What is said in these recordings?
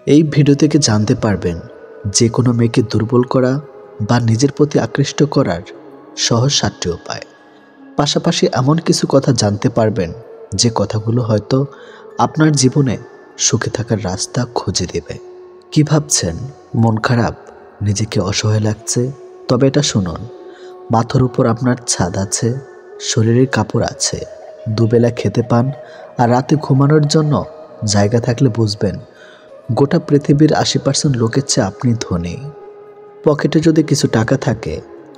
এই ভিডিও থেকে জানতে পারবেন যে কোনো মেয়েকে দুর্বল করা বা নিজের প্রতি আকৃষ্ট করার সহজ 7টি উপায়। পাশাপাশি এমন কিছু কথা জানতে পারবেন যে কথাগুলো হয়তো আপনার জীবনে সুখে থাকার রাস্তা খুঁজে দেবে। কি ভাবছেন? মন খারাপ, নিজেকে অসহায় লাগছে? তবে এটা শুনুন, মাথার উপর আপনার ছাদ আছে, শরীরের কাপড় আছে, দুবেলা খেতে পান আর রাতে ঘুমানোর জন্য জায়গা থাকলে বুঝবেন গোটা পৃথিবীর 80% লোকের চেয়ে আপনি ধনী। পকেটে যদি কিছু টাকা থাকে,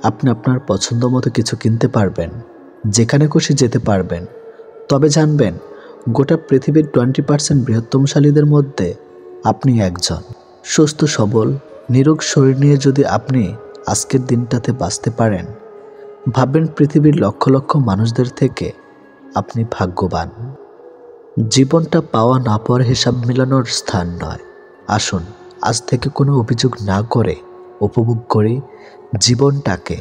আপনি আপনার পছন্দ মতো কিছু কিনতে পারবেন, যেখানে খুশি যেতে পারবেন। তবে জানবেন, গোটা পৃথিবীর 20% বৃহত্তমশালীদের মধ্যে আপনি একজন। সুস্থ সবল নিরোগ শরীর নিয়ে যদি আপনি আজকের দিনটাতে বাঁচতে পারেন, ভাববেন পৃথিবীর লক্ষ লক্ষ মানুষদের থেকে আপনি ভাগ্যবান। জীবনটা পাওয়া না পাওয়ার হিসাব মেলানোর স্থান নয়। আসুন আজ থেকে কোনো অভিযোগ না করে উপভোগ করি জীবনটাকে।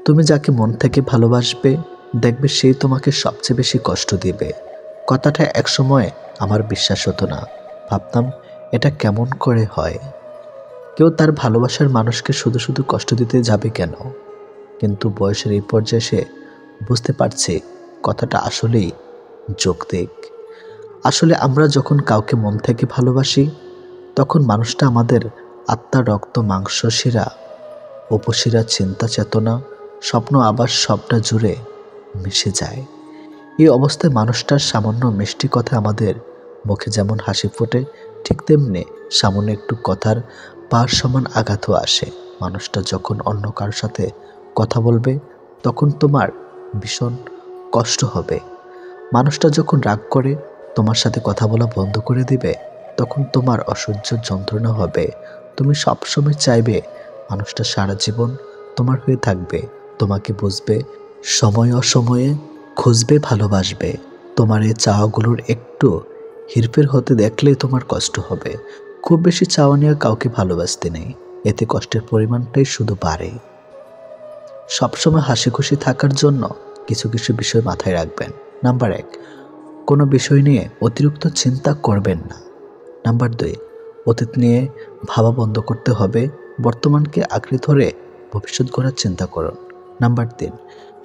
তুমি যাকে মন থেকে ভালোবাসবে, দেখবে সেই তোমাকে সবচেয়ে বেশি কষ্ট দিবে। কথাটা একসময় আমার বিশ্বাস হতো না, ভাবতাম এটা কেমন করে হয়, কেউ তার ভালোবাসার মানুষকে শুধু শুধু কষ্ট দিতে যাবে কেন? কিন্তু বয়সের এই পর্যায়ে এসে বুঝতে পারছি কথাটা আসলেই যৌক্তিক। আসলে আমরা যখন কাউকে মন থেকে ভালোবাসি, তখন মানুষটা আমাদের আত্মা, রক্ত, মাংস, শিরা, উপশিরা, চিন্তা, চেতনা, স্বপ্ন, আবার সবটা জুড়ে মিশে যায়। এই অবস্থায় মানুষটার সামান্য মিষ্টি কথা আমাদের মুখে যেমন হাসি ফোটে, ঠিক তেমনি সামান্য একটু কথার পার সমান আঘাতও আসে। মানুষটা যখন অন্য কারোর সাথে কথা বলবে, তখন তোমার ভীষণ কষ্ট হবে। মানুষটা যখন রাগ করে তোমার সাথে কথা বলা বন্ধ করে দিবে, তখন তোমার অসহ্য যন্ত্রণা হবে। তুমি সবসময় চাইবে মানুষটা সারা জীবন তোমার হয়ে থাকবে, তোমাকে বুঝবে, সময় অসময়ে খুঁজবে, ভালোবাসবে। তোমার এই চাওয়াগুলোর একটু হেরফের হতে দেখলেই তোমার কষ্ট হবে। খুব বেশি চাওয়া নিয়ে কাউকে ভালোবাসতে নেই, এতে কষ্টের পরিমাণটাই শুধু বাড়ে। সবসময় হাসি খুশি থাকার জন্য কিছু কিছু বিষয় মাথায় রাখবেন। নাম্বার 1, কোনো বিষয় নিয়ে অতিরিক্ত চিন্তা করবেন না। নাম্বার 2, অতীত নিয়ে ভাবা বন্ধ করতে হবে, বর্তমানকে আঁকড়ে ধরে ভবিষ্যৎ গড়ার চিন্তা করুন। নাম্বার 3,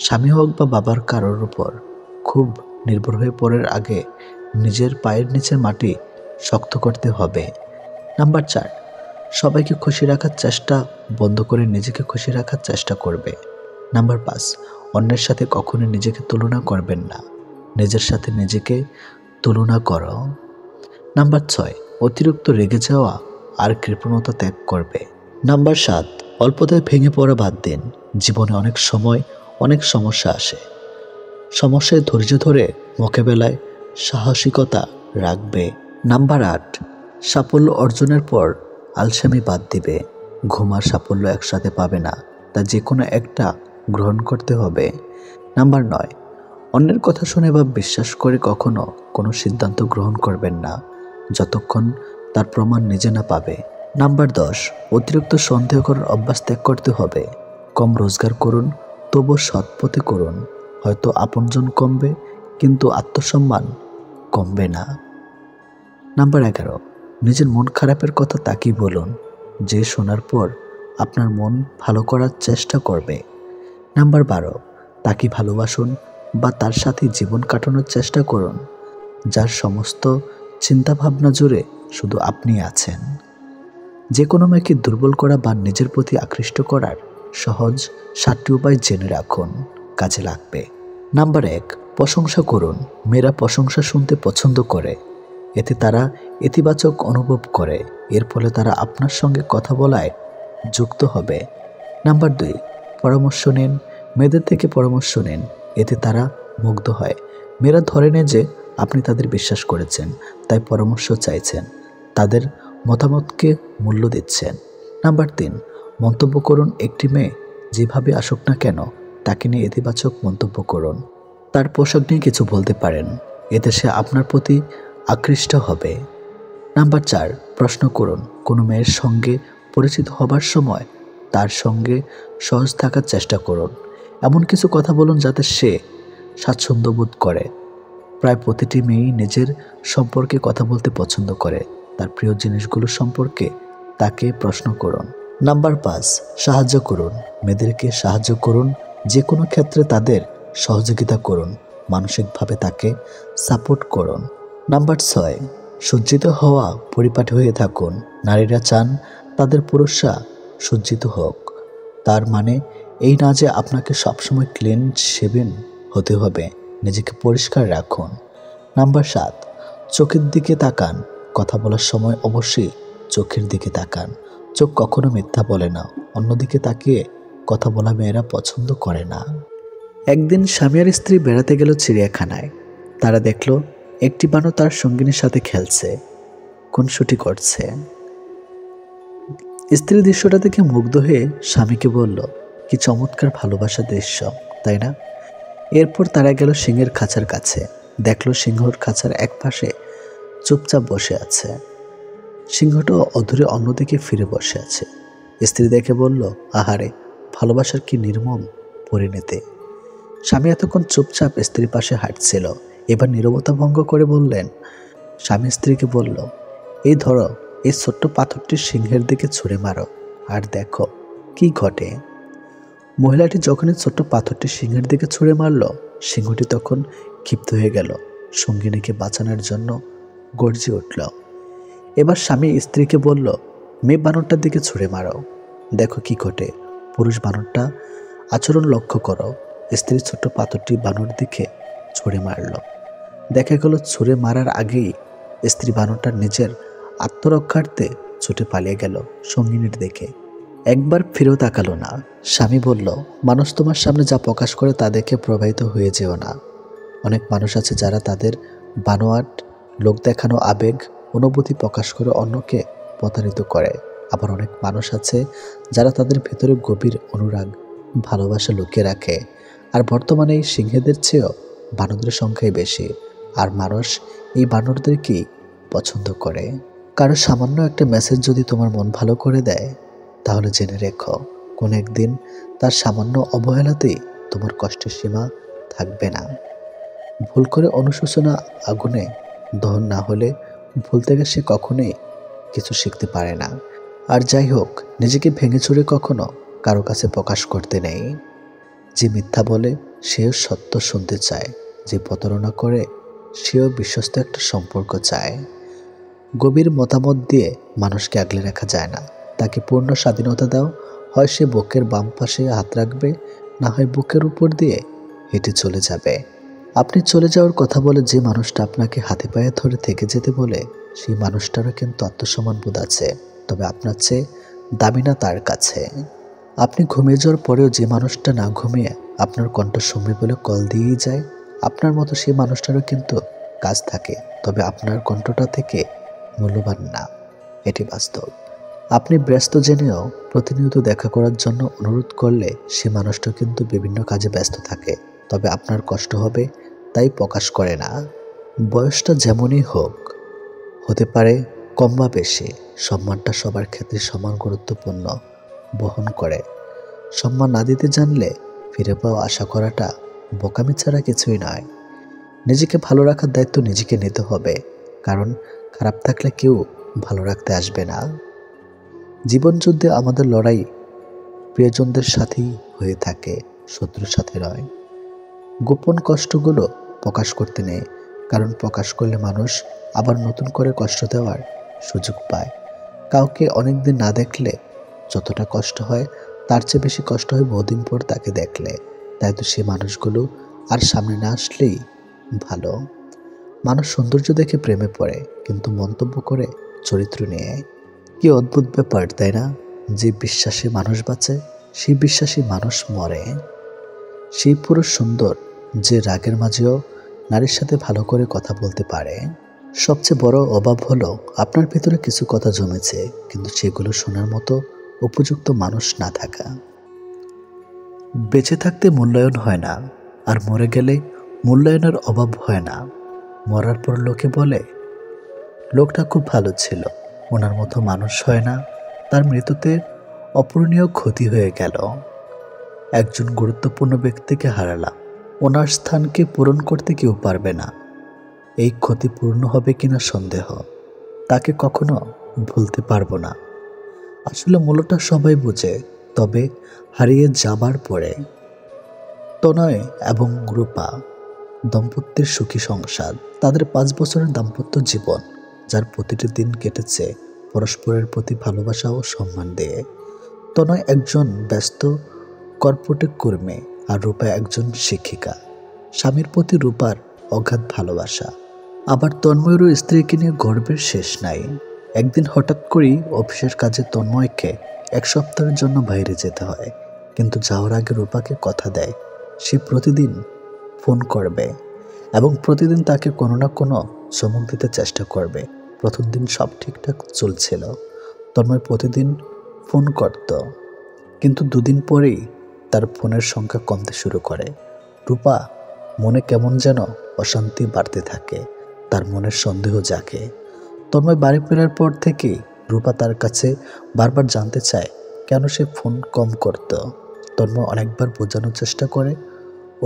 স্বামী হোক বা বাবার কারোর উপর খুব নির্ভর হয়ে পড়ার আগে নিজের পায়ের নিচের মাটি শক্ত করতে হবে। নাম্বার 4, সবাইকে খুশি রাখার চেষ্টা বন্ধ করে নিজেকে খুশি রাখার চেষ্টা করবে। নাম্বার 5, অন্যের সাথে কখনো নিজেকে তুলনা করবেন না, নিজের সাথে নিজেকে তুলনা করো। নাম্বার 6, অতিরিক্ত রেগে যাওয়া আর কৃপণতা ত্যাগ করবে। নাম্বার 7, অল্পতায় ভেঙে পড়া বাদ দিন। জীবনে অনেক সময় অনেক সমস্যা আসে, সমস্যায় ধৈর্য ধরে মোকাবেলায় সাহসিকতা রাখবে। নাম্বার 8, সাফল্য অর্জনের পর আলসেমি বাদ দিবে। ঘুম আর সাফল্য একসাথে পাবে না, তা যে কোনো একটা গ্রহণ করতে হবে। নাম্বার 9, অন্যের কথা শুনে বা বিশ্বাস করে কখনো কোনো সিদ্ধান্ত গ্রহণ করবেন না, যতক্ষণ তার প্রমাণ নিজে না পাবে। নাম্বার 10, অতিরিক্ত সন্দেহ করার অভ্যাস ত্যাগ করতে হবে। কম রোজগার করুন, তবু সৎ পথে করুন। হয়তো আপনজন কমবে, কিন্তু আত্মসম্মান কমবে না। নাম্বার 11, নিজের মন খারাপের কথা তাকেই বলুন, যে শোনার পর আপনার মন ভালো করার চেষ্টা করবে। নাম্বার 12, তাকে ভালোবাসুন বা তার সাথে জীবন কাটানোর চেষ্টা করুন, যার সমস্ত চিন্তাভাবনা জুড়ে শুধু আপনি আছেন। যে কোনো মেয়েকে দুর্বল করা বা নিজের প্রতি আকৃষ্ট করার সহজ 7টি উপায় জেনে রাখুন, কাজে লাগবে। নাম্বার 1, প্রশংসা করুন। মেয়েরা প্রশংসা শুনতে পছন্দ করে, এতে তারা ইতিবাচক অনুভব করে, এর ফলে তারা আপনার সঙ্গে কথা বলায় যুক্ত হবে। নাম্বার 2, পরামর্শ নিন। মেয়েদের থেকে পরামর্শ নিন, এতে তারা মুগ্ধ হয়। মেয়েরা ধরে নেয় যে আপনি তাদের বিশ্বাস করেছেন, তাই পরামর্শ চাইছেন, তাদের মতামতকে মূল্য দিচ্ছেন। নাম্বার 3, মন্তব্য করুন। একটি মেয়ে যেভাবে আসুক না কেন, তাকে নিয়ে ইতিবাচক মন্তব্য করুন। তার পোশাক নিয়ে কিছু বলতে পারেন, এতে সে আপনার প্রতি আকৃষ্ট হবে। নাম্বার 4, প্রশ্ন করুন। কোনো মেয়ের সঙ্গে পরিচিত হবার সময় তার সঙ্গে সহজ থাকার চেষ্টা করুন। এমন কিছু কথা বলুন যাতে সে স্বাচ্ছন্দ্য বোধ করে। প্রায় প্রতিটি মেয়েই নিজের সম্পর্কে কথা বলতে পছন্দ করে, তার প্রিয় জিনিসগুলো সম্পর্কে তাকে প্রশ্ন করুন। নাম্বার 5, সাহায্য করুন। মেয়েদেরকে সাহায্য করুন, যে কোনো ক্ষেত্রে তাদের সহযোগিতা করুন, মানসিকভাবে তাকে সাপোর্ট করুন। নাম্বার 6, সজ্জিত হওয়া পরিপাটি হয়ে থাকুন। নারীরা চান তাদের পুরুষরা সজ্জিত হোক। তার মানে এই না যে আপনাকে সবসময় ক্লিন শেভেন হতে হবে, নিজেকে পরিষ্কার রাখুন। নাম্বার 7, চোখের দিকে তাকান। কথা বলার সময় অবশ্যই চোখের দিকে তাকান। চোখ কখনো মিথ্যা বলে না। অন্যদিকে তাকিয়ে কথা বলা মেয়েরা পছন্দ করে না। একদিন স্বামী আর স্ত্রী বেড়াতে গেল চিড়িয়াখানায়। তারা দেখল একটি বানর তার সঙ্গিনীর সাথে খেলছে, খুনসুটি করছে। স্ত্রী দৃশ্যটা দেখে মুগ্ধ হয়ে স্বামীকে বলল, কি চমৎকার ভালোবাসার দৃশ্য, তাই না? এরপর তারা গেল সিংহের খাঁচার কাছে। দেখলো সিংহর খাঁচার এক পাশে চুপচাপ বসে আছে। সিংহটা অধীরে অন্যদিকে ফিরে বসে আছে। স্ত্রী দেখে বলল, আহারে, ভালোবাসার কি নির্মম পরিণতি। স্বামী এতক্ষণ চুপচাপ স্ত্রীর পাশে হাঁটছিল, এবার নীরবতা ভঙ্গ করে বললেন। স্বামী স্ত্রীকে বলল, এই ধরো, এই ছোট্ট পাথরটি সিংহের দিকে ছুঁড়ে মারো, আর দেখো কি ঘটে। মহিলাটি যখনই ছোট্ট পাথরটি সিংহের দিকে ছুঁড়ে মারল, সিংহটি তখন ক্ষিপ্ত হয়ে গেল, সঙ্গিনীকে বাঁচানোর জন্য গর্জে উঠল। এবার স্বামী স্ত্রীকে বলল, মেয়ে বানরটার দিকে ছুঁড়ে মারো, দেখো কি ঘটে। পুরুষ বানরটা আচরণ লক্ষ্য করো। স্ত্রী ছোট্ট পাথরটি বানর দিকে ছুঁড়ে মারল। দেখা গেল ছুঁড়ে মারার আগেই স্ত্রী বানরটা নিজের আত্মরক্ষার্থে ছুটে পালিয়ে গেল সঙ্গিনীর দিকে। একবার ফিরেও তাকালো না। স্বামী বলল, মানুষ তোমার সামনে যা প্রকাশ করে তা দেখে প্রভাবিত হয়ে যেও না। অনেক মানুষ আছে যারা তাদের বানোয়াট, লোক দেখানো আবেগ, অনুভূতি প্রকাশ করে অন্যকে প্রতারিত করে। আবার অনেক মানুষ আছে যারা তাদের ভেতরে গভীর অনুরাগ, ভালোবাসা লুকিয়ে রাখে। আর বর্তমানে এই সিংহেদের চেয়েও বানরদের সংখ্যাই বেশি। আর মানুষ এই বানরদেরকেই পছন্দ করে। কারো সামান্য একটা মেসেজ যদি তোমার মন ভালো করে দেয়, তাহলে জেনে রেখো, কোন একদিন তার সামান্য অবহেলাতেই তোমার কষ্টের সীমা থাকবে না। ভুল করে অনুশোচনা আগুনে দহন না হলে ভুল থেকে সে কখনোই কিছু শিখতে পারে না। আর যাই হোক, নিজেকে ভেঙে চুরে কখনো কারো কাছে প্রকাশ করতে নেই। যে মিথ্যা বলে সেও সত্য শুনতে চায়, যে প্রতারণা করে সেও বিশ্বস্ত একটা সম্পর্ক চায়। গভীর মতামত দিয়ে মানুষকে আগলে রাখা যায় না। তাকে পূর্ণ স্বাধীনতা দাও, হয় সে বুকের বাম পাশে হাত রাখবে, না হয় বুকের উপর দিয়ে হেঁটে চলে যাবে। আপনি চলে যাওয়ার কথা বলে যে মানুষটা আপনাকে হাতে পায়ে ধরে থেকে যেতে বলে, সেই মানুষটারও কিন্তু আত্মসম্মান বোধ আছে, তবে আপনার চেয়ে দামি না তার কাছে। আপনি ঘুমিয়ে যাওয়ার পরেও যে মানুষটা না ঘুমিয়ে আপনার কণ্ঠ শুনবে বলে কল দিয়েই যায়, আপনার মতো সেই মানুষটারও কিন্তু কাজ থাকে, তবে আপনার কণ্ঠটা থেকে মূল্যবান না, এটি বাস্তব। আপনি ব্যস্ত জেনেও প্রতিনিয়ত দেখা করার জন্য অনুরোধ করলে সে মানুষটা কিন্তু বিভিন্ন কাজে ব্যস্ত থাকে, তবে আপনার কষ্ট হবে তাই প্রকাশ করে না। বয়সটা যেমনই হোক, হতে পারে কম বা বেশি, সম্মানটা সবার ক্ষেত্রে সমান গুরুত্বপূর্ণ বহন করে। সম্মান না দিতে জানলে ফিরে পাওয়া আশা করাটা বোকামি ছাড়া কিছুই নয়। নিজেকে ভালো রাখার দায়িত্ব নিজেকে নিতে হবে, কারণ খারাপ থাকলে কেউ ভালো রাখতে আসবে না। জীবনযুদ্ধে আমাদের লড়াই প্রিয়জনদের সাথেই হয়ে থাকে, শত্রুর সাথে নয়। গোপন কষ্টগুলো প্রকাশ করতে নেই, কারণ প্রকাশ করলে মানুষ আবার নতুন করে কষ্ট দেওয়ার সুযোগ পায়। কাউকে অনেকদিন না দেখলে যতটা কষ্ট হয়, তার চেয়ে বেশি কষ্ট হয় বহুদিন পর তাকে দেখলে। তাই তো সে মানুষগুলো আর সামনে না আসলেই ভালো। মানুষ সৌন্দর্য দেখে প্রেমে পড়ে, কিন্তু মন্তব্য করে চরিত্র নিয়ে। কি অদ্ভুত ব্যাপার, তাই না? যে বিশ্বাসে মানুষ বাঁচে, সেই বিশ্বাসী মানুষ মরে। সেই পুরুষ সুন্দর যে রাগের মাঝেও নারীর সাথে ভালো করে কথা বলতে পারে। সবচেয়ে বড় অভাব হলো আপনার ভেতরে কিছু কথা জমেছে, কিন্তু সেগুলো শোনার মতো উপযুক্ত মানুষ না থাকা। বেঁচে থাকতে মূল্যায়ন হয় না, আর মরে গেলে মূল্যায়নের অভাব হয় না। মরার পর লোকে বলে, লোকটা খুব ভালো ছিল, ওনার মতো মানুষ হয় না, তার মৃত্যুতে অপূরণীয় ক্ষতি হয়ে গেল। একজন গুরুত্বপূর্ণ ব্যক্তিকে হারালাম, ওনার স্থানকে পূরণ করতে কেউ পারবে না। এই ক্ষতি পূর্ণ হবে কিনা সন্দেহ। তাকে কখনো ভুলতে পারবো না। আসলে মূলটা সবাই বোঝে, তবে হারিয়ে যাবার পরে। তনয় এবং রূপা দম্পতির সুখী সংসার, তাদের ৫ বছরের দাম্পত্য জীবন, যার প্রতিটি দিন কেটেছে পরস্পরের প্রতি ভালোবাসা ও সম্মান দিয়ে। তনয় একজন ব্যস্ত কর্পোরেট কর্মী আর রূপা একজন শিক্ষিকা। স্বামীর প্রতি রূপার অগাধ ভালোবাসা, আবার তন্ময়েরও স্ত্রীকে নিয়ে গর্বের শেষ নাই। একদিন হঠাৎ করেই অফিসের কাজে তন্ময়কে ১ সপ্তাহের জন্য বাইরে যেতে হয়, কিন্তু যাওয়ার আগে রূপাকে কথা দেয় সে প্রতিদিন ফোন করবে এবং প্রতিদিন তাকে কোনো না কোনো চমক দিতে চেষ্টা করবে। প্রথম দিন সব ঠিকঠাক চলছিল, তন্ময় প্রতিদিন ফোন করত, কিন্তু ২ দিন পরেই তার ফোনের সংখ্যা কমতে শুরু করে। রূপা মনে কেমন যেন অশান্তি বাড়তে থাকে, তার মনের সন্দেহ জাগে। তন্ময় বাড়ি ফেরার পর থেকেই রূপা তার কাছে বারবার জানতে চায় কেন সে ফোন কম করত। তন্ময় অনেকবার বোঝানোর চেষ্টা করে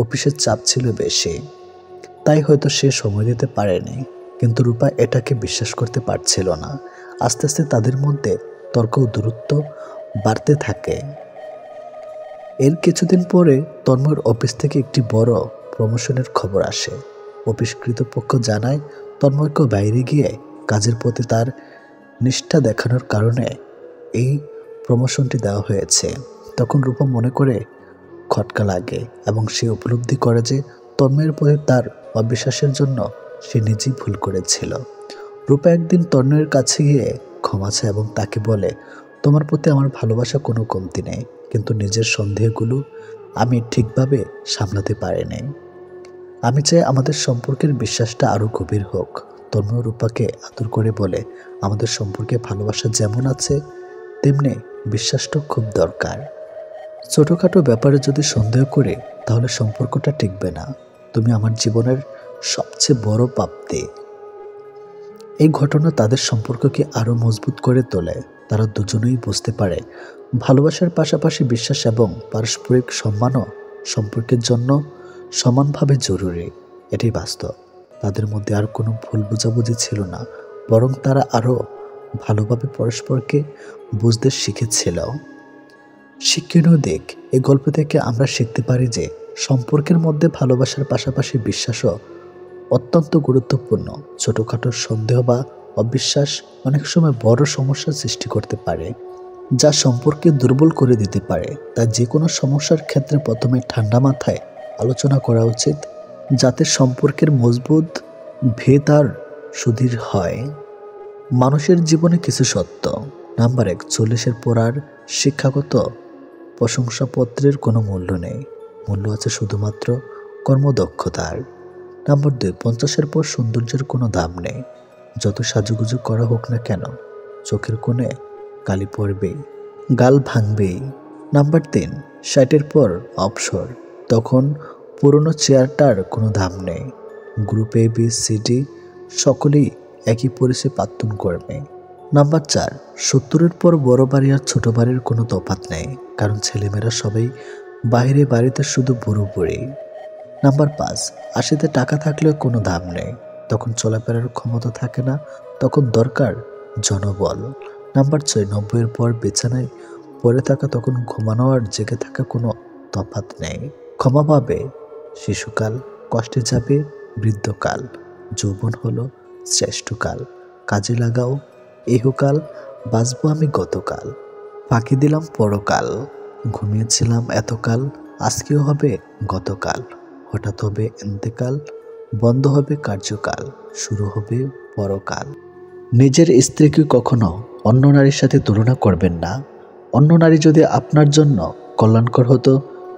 অফিসের চাপ ছিল বেশি, তাই হয়তো সে সময় দিতে পারেনি, কিন্তু রূপা এটাকে বিশ্বাস করতে পারছিল না। আস্তে আস্তে তাদের মধ্যে তর্ক ও দূরত্ব বাড়তে থাকে। এর কিছুদিন পরে তন্ময়ের অফিস থেকে একটি বড় প্রমোশনের খবর আসে। অফিস কর্তৃপক্ষ জানায় তন্ময়কে বাইরে গিয়ে কাজের প্রতি তার নিষ্ঠা দেখানোর কারণে এই প্রমোশনটি দেওয়া হয়েছে। তখন রূপা মনে করে খটকা লাগে এবং সে উপলব্ধি করে যে তন্ময়ের প্রতি তার অবিশ্বাসের জন্য সে নিজেই ভুল করেছিল। রূপা একদিন তন্ময়ের কাছে গিয়ে ক্ষমা চায় এবং তাকে বলে, তোমার প্রতি আমার ভালোবাসা কোনো কমতি নেই, কিন্তু নিজের সন্দেহগুলো আমি ঠিকভাবে সামলাতে পারিনি। আমি চাই আমাদের সম্পর্কের বিশ্বাসটা আরও গভীর হোক। তন্ময় রূপাকে আদর করে বলে, আমাদের সম্পর্কে ভালোবাসা যেমন আছে তেমনি বিশ্বাসটা খুব দরকার। ছোটোখাটো ব্যাপারে যদি সন্দেহ করে তাহলে সম্পর্কটা টিকবে না। তুমি আমার জীবনের সবচেয়ে বড় প্রাপ্তি। এই ঘটনা তাদের সম্পর্ককে আরও মজবুত করে তোলে। তারা দুজনেই বুঝতে পারে ভালোবাসার পাশাপাশি বিশ্বাস এবং পারস্পরিক সম্মানও সম্পর্কের জন্য সমানভাবে জরুরি। এটাই বাস্তব। তাদের মধ্যে আর কোনো ভুল বোঝাবুঝি ছিল না, বরং তারা আরও ভালোভাবে পরস্পরকে বুঝতে শিখেছিল। শিক্ষণীয় দিক, এই গল্প থেকে আমরা শিখতে পারি যে সম্পর্কের মধ্যে ভালোবাসার পাশাপাশি বিশ্বাসও অত্যন্ত গুরুত্বপূর্ণ। ছোটোখাটো সন্দেহ বা অবিশ্বাস অনেক সময় বড় সমস্যার সৃষ্টি করতে পারে, যা সম্পর্কে দুর্বল করে দিতে পারে। তাই যে কোনো সমস্যার ক্ষেত্রে প্রথমে ঠান্ডা মাথায় আলোচনা করা উচিত, যাতে সম্পর্কের মজবুত ভেদ আর সুদৃঢ় হয়। মানুষের জীবনে কিছু সত্য। নাম্বার ১, ৪০-এর পর আর শিক্ষাগত প্রশংসাপত্রের কোনো মূল্য নেই, মূল্য আছে শুধুমাত্র কর্মদক্ষতার। নাম্বার ২, ৫০-এর পর সৌন্দর্যের কোনো দাম নেই, যত সাজুগুজু করা হোক না কেন চোখের কোণে কালি পড়বেই, গাল ভাঙবেই। নাম্বার ৩, ৬০-এর পর অবসর, তখন পুরনো চেয়ারটার কোনো দাম নেই। Group A, B, C, D সকলেই একই পরিচয় প্রার্থন করবে। নাম্বার ৪, ৭০-এর পর বড় বাড়ি আর ছোট বাড়ির কোনো তফাৎ নেই, কারণ ছেলেমেয়েরা সবাই বাইরে, বাড়িতে শুধু বুড়ো বুড়ি। নাম্বার ৫, ৮০-তে টাকা থাকলেও কোনো দাম নেই, তখন চলাফেরার ক্ষমতা থাকে না, তখন দরকার জনবল। নাম্বার ৬, ৯০-এর পর বিছানায় পড়ে থাকা, তখন ঘুমানো আর জেগে থাকা কোনো তফাৎ নেই। ক্ষমা পাবে শিশুকাল, কষ্টে যাবে বৃদ্ধকাল, যৌবন হলো শ্রেষ্ঠকাল, কাজে লাগাও ইহকাল, বাঁচবো আমি গতকাল, ফাঁকি দিলাম পরকাল, ঘুমিয়েছিলাম এতকাল, আজকেও হবে গতকাল, হঠাৎ হবে ইন্তেকাল, বন্ধ হবে কার্যকাল, শুরু হবে পরকাল। নিজের স্ত্রীকে কখনো অন্য নারীর সাথে তুলনা করবেন না। অন্য নারী যদি আপনার জন্য কল্যাণকর হতো,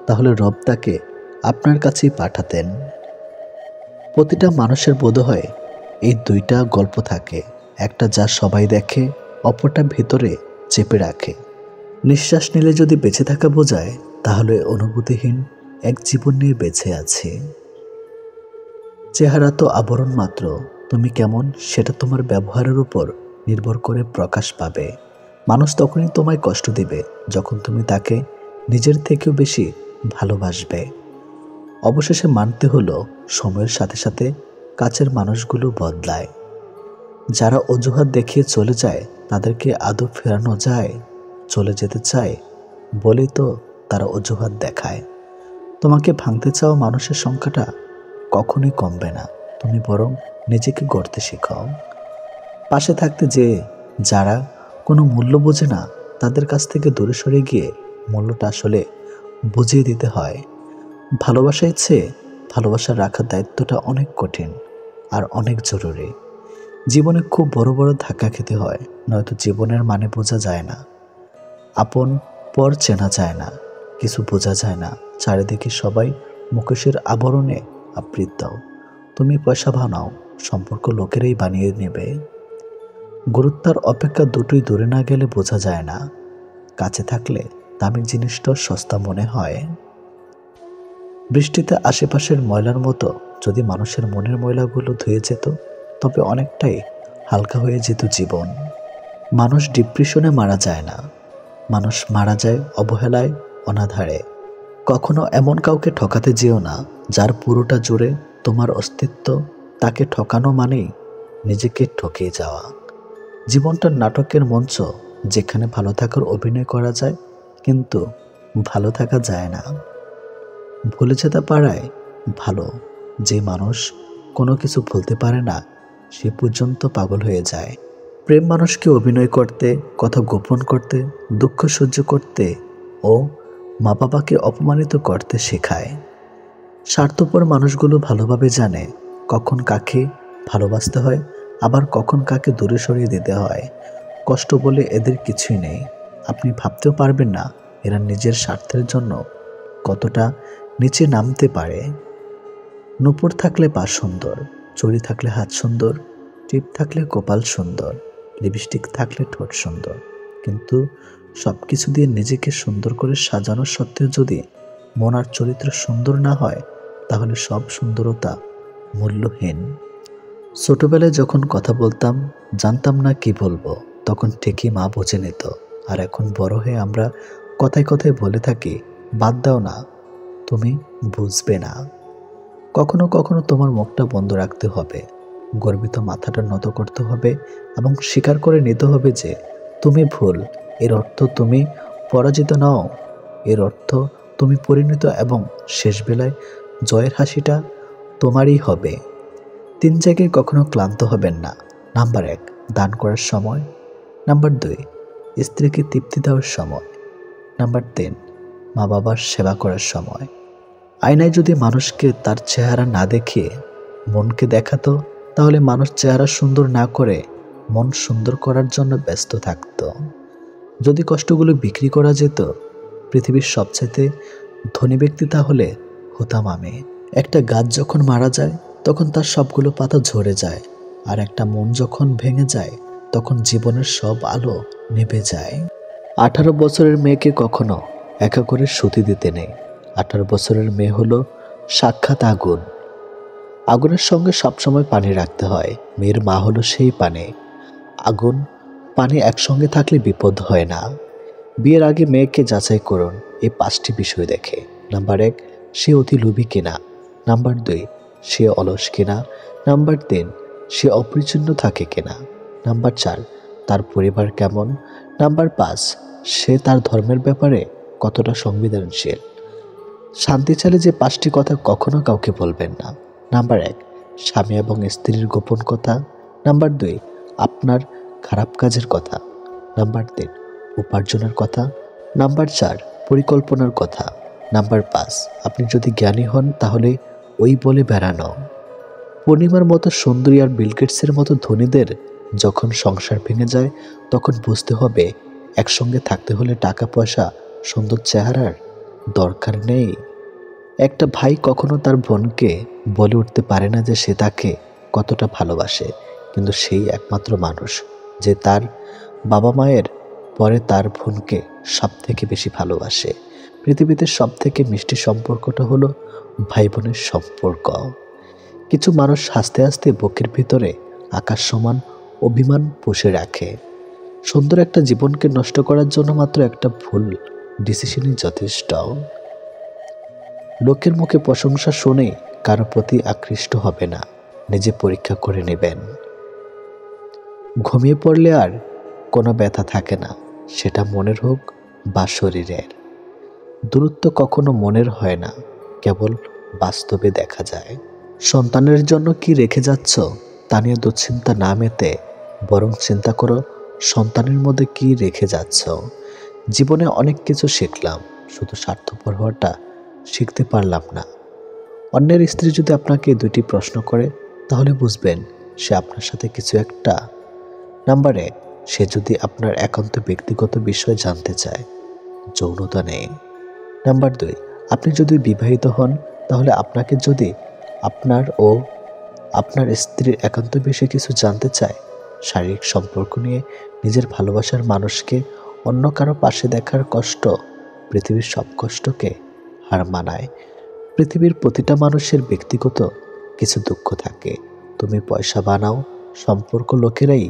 তাহলে রব তাকে আপনার কাছেই পাঠাতেন। প্রতিটা মানুষের বোধহয় এই ২টা গল্প থাকে, একটা যা সবাই দেখে, অপরটা ভেতরে চেপে রাখে। নিঃশ্বাস নিলে যদি বেঁচে থাকা বোঝায়, তাহলে অনুভূতিহীন এক জীবন নিয়ে বেঁচে আছে। চেহারা তো আবরণ মাত্র, তুমি কেমন সেটা তোমার ব্যবহারের উপর নির্ভর করে প্রকাশ পাবে। মানুষ তখনই তোমায় কষ্ট দিবে যখন তুমি তাকে নিজের থেকেও বেশি ভালোবাসবে। অবশেষে মানতে হলো, সময়ের সাথে সাথে কাছের মানুষগুলো বদলায়। যারা অজুহাত দেখিয়ে চলে যায় তাদেরকে আদৌ ফেরানো যায়? চলে যেতে চায় বলেই তো তারা অজুহাত দেখায়। তোমাকে ভাঙতে চাওয়া মানুষের সংখ্যাটা কখনোই কমবে না, তুমি বরং নিজেকে গড়তে শেখাও। পাশে থাকতে যে যারা কোনো মূল্য বোঝে না তাদের কাছ থেকে দূরে সরে গিয়ে মূল্যটা আসলে বুঝিয়ে দিতে হয়। ভালোবাসার চেয়ে ভালোবাসা রাখার দায়িত্বটা অনেক কঠিন আর অনেক জরুরি। জীবনে খুব বড় বড় ধাক্কা খেতে হয়, নয়তো জীবনের মানে বোঝা যায় না। আপন পর চেনা যায় না, কিছু বোঝা যায় না। চারিদিকে সবাই মুখোশের আবরণে আবৃত। তুমি পয়সা বানাও, সম্পর্ক লোকেরাই বানিয়ে নেবে। গুরুত্বের অপেক্ষা দুটোই দূরে না গেলে বোঝা যায় না। কাছে থাকলে দামি জিনিসটাও সস্তা মনে হয়। বৃষ্টিতে আশেপাশের ময়লার মতো যদি মানুষের মনের ময়লাগুলো ধুয়ে যেত তবে অনেকটাই হালকা হয়ে যেত জীবন। মানুষ ডিপ্রেশনে মারা যায় না, মানুষ মারা যায় অবহেলায়, অনাধারে। কখনো এমন কাউকে ঠকাতে যেও না যার পুরোটা জুড়ে তোমার অস্তিত্ব। তাকে ঠকানো মানেই নিজেকে ঠকিয়ে যাওয়া। জীবনটা নাটকের মঞ্চ, যেখানে ভালো থাকার অভিনয় করা যায় কিন্তু ভালো থাকা যায় না। ভুলে যেতে পারায় ভালো। যে মানুষ কোনো কিছু ভুলতে পারে না সে পর্যন্ত পাগল হয়ে যায়। প্রেম মানুষকে অভিনয় করতে, কথা গোপন করতে, দুঃখ সহ্য করতে ও মা বাবাকে অপমানিত করতে শেখায়। স্বার্থপর মানুষগুলো ভালোভাবে জানে কখন কাকে ভালোবাসতে হয়, আবার কখন কাকে দূরে সরিয়ে দিতে হয়। কষ্ট বলে এদের কিছুই নেই। আপনি ভাবতেও পারবেন না এরা নিজের স্বার্থের জন্য কতটা নিচে নামতে পারে। নূপুর থাকলে পা সুন্দর, চুড়ি থাকলে হাত সুন্দর, টিপ থাকলে কপাল সুন্দর, লিপস্টিক থাকলে ঠোঁট সুন্দর, কিন্তু সব কিছু দিয়ে নিজেকে সুন্দর করে সাজানো সত্ত্বেও যদি মন আর চরিত্র সুন্দর না হয় তাহলে সব সুন্দরতা মূল্যহীন। ছোটবেলায় যখন কথা বলতাম জানতাম না কি বলবো, তখন ঠিকই মা বুঝে নিত। আর এখন বড় হয়ে আমরা কথায় কথায় বলে থাকি, বাদ দাও না, তুমি বুঝবে না। কখনো কখনো তোমার মুখটা বন্ধ রাখতে হবে, গর্বিত মাথাটা নত করতে হবে এবং স্বীকার করে নিতে হবে যে তুমি ভুল। এর অর্থ তুমি পরাজিত নও, এর অর্থ তুমি পরিণত, এবং শেষ বেলায় জয়ের হাসিটা তোমারই হবে। 3 জায়গায় কখনো ক্লান্ত হবেন না। নাম্বার 1, দান করার সময়। নাম্বার 2, স্ত্রীকে তৃপ্তি দেওয়ার সময়। নাম্বার 3, মা বাবার সেবা করার সময়। আয়নায় যদি মানুষকে তার চেহারা না দেখিয়ে মনকে দেখাতো তাহলে মানুষ চেহারা সুন্দর না করে মন সুন্দর করার জন্য ব্যস্ত থাকত। যদি কষ্টগুলো বিক্রি করা যেত পৃথিবীর সবচেয়ে ধনী ব্যক্তি তাহলে হতাম আমি। একটা গাছ যখন মারা যায় তখন তার সবগুলো পাতা ঝরে যায়, আর একটা মন যখন ভেঙে যায় তখন জীবনের সব আলো নিভে যায়। 18 বছরের মেয়েকে কখনো একা করে শুতে দিতে নেই। 18 বছরের মেয়ে হলো সাক্ষাৎ আগুন। আগুনের সঙ্গে সবসময় পানি রাখতে হয়। মেয়ের মা হলো সেই পানি। আগুন পানি একসঙ্গে থাকলে বিপদ হয় না। বিয়ের আগে মেয়েকে যাচাই করুন এই 5টি বিষয় দেখে। নাম্বার 1, সে অতি লোভী কিনা। নাম্বার 2, সে অলস কিনা। নাম্বার 3, সে অপরিচ্ছন্ন থাকে কিনা। নাম্বার 4, তার পরিবার কেমন। নাম্বার 5, সে তার ধর্মের ব্যাপারে কতটা সংবেদনশীল। শান্তি চাইলে যে 5টি কথা কখনো কাউকে বলবেন না। নাম্বার 1, স্বামী এবং স্ত্রীর গোপন কথা। নাম্বার 2, আপনার খারাপ কাজের কথা। নাম্বার 3, উপার্জনের কথা। নাম্বার 4, পরিকল্পনার কথা। নাম্বার 5, আপনি যদি জ্ঞানী হন তাহলে ওই বলে বেড়ানো। পূর্ণিমার মতো সুন্দরী আর বিল গেটসের মতো ধনীদের যখন সংসার ভেঙে যায় তখন বুঝতে হবে একসঙ্গে থাকতে হলে টাকা পয়সা, সুন্দর চেহারার দরকার নেই। একটা ভাই কখনো তার বোনকে বলে উঠতে পারে না যে সে তাকে কতটা ভালোবাসে, কিন্তু সেই একমাত্র মানুষ যে তার বাবা মায়ের পরে তার বোনকে সব থেকে বেশি ভালোবাসে। পৃথিবীতে সব থেকে মিষ্টি সম্পর্কটা হলো ভাই বোনের সম্পর্ক। কিছু মানুষ হাসতে হাসতে বুকের ভিতরে আকাশ সমান অভিমান পুষে রাখে। সুন্দর একটা জীবনকে নষ্ট করার জন্য মাত্র একটা ভুল ডিসিশনই যথেষ্ট। লোকের মুখে প্রশংসা শুনে কারো প্রতি আকৃষ্ট হবে না, নিজে পরীক্ষা করে নেবেন। ঘুমিয়ে পড়লে আর কোনো ব্যথা থাকে না, সেটা মনের হোক বা শরীরের। দূরত্ব কখনো মনের হয় না, কেবল বাস্তবে দেখা যায়। সন্তানের জন্য কি রেখে যাচ্ছ তা নিয়ে দুশ্চিন্তা না মেতে বরং চিন্তা করো সন্তানের মধ্যে কি রেখে যাচ্ছ। জীবনে অনেক কিছু শিখলাম, শুধু স্বার্থপর হওয়াটা শিখতে পারলাম না। অন্যের স্ত্রী যদি আপনাকে দুইটি প্রশ্ন করে তাহলে বুঝবেন সে আপনার সাথে কিছু একটা। নাম্বার 1, সে যদি আপনার একান্ত ব্যক্তিগত বিষয় জানতে চায়, যৌনতা নেই। নাম্বার 2, আপনি যদি বিবাহিত হন তাহলে আপনাকে যদি আপনার ও আপনার স্ত্রীর একান্ত বিষয়ে কিছু জানতে চায়, শারীরিক সম্পর্ক নিয়ে নিজের ভালোবাসার মানুষকে অন্য কারো পাশে দেখার কষ্ট পৃথিবীর সব কষ্টকে হার মানায়। পৃথিবীর প্রতিটা মানুষের ব্যক্তিগত কিছু দুঃখ থাকে। তুমি পয়সা বানাও, সম্পর্ক লোকেরাই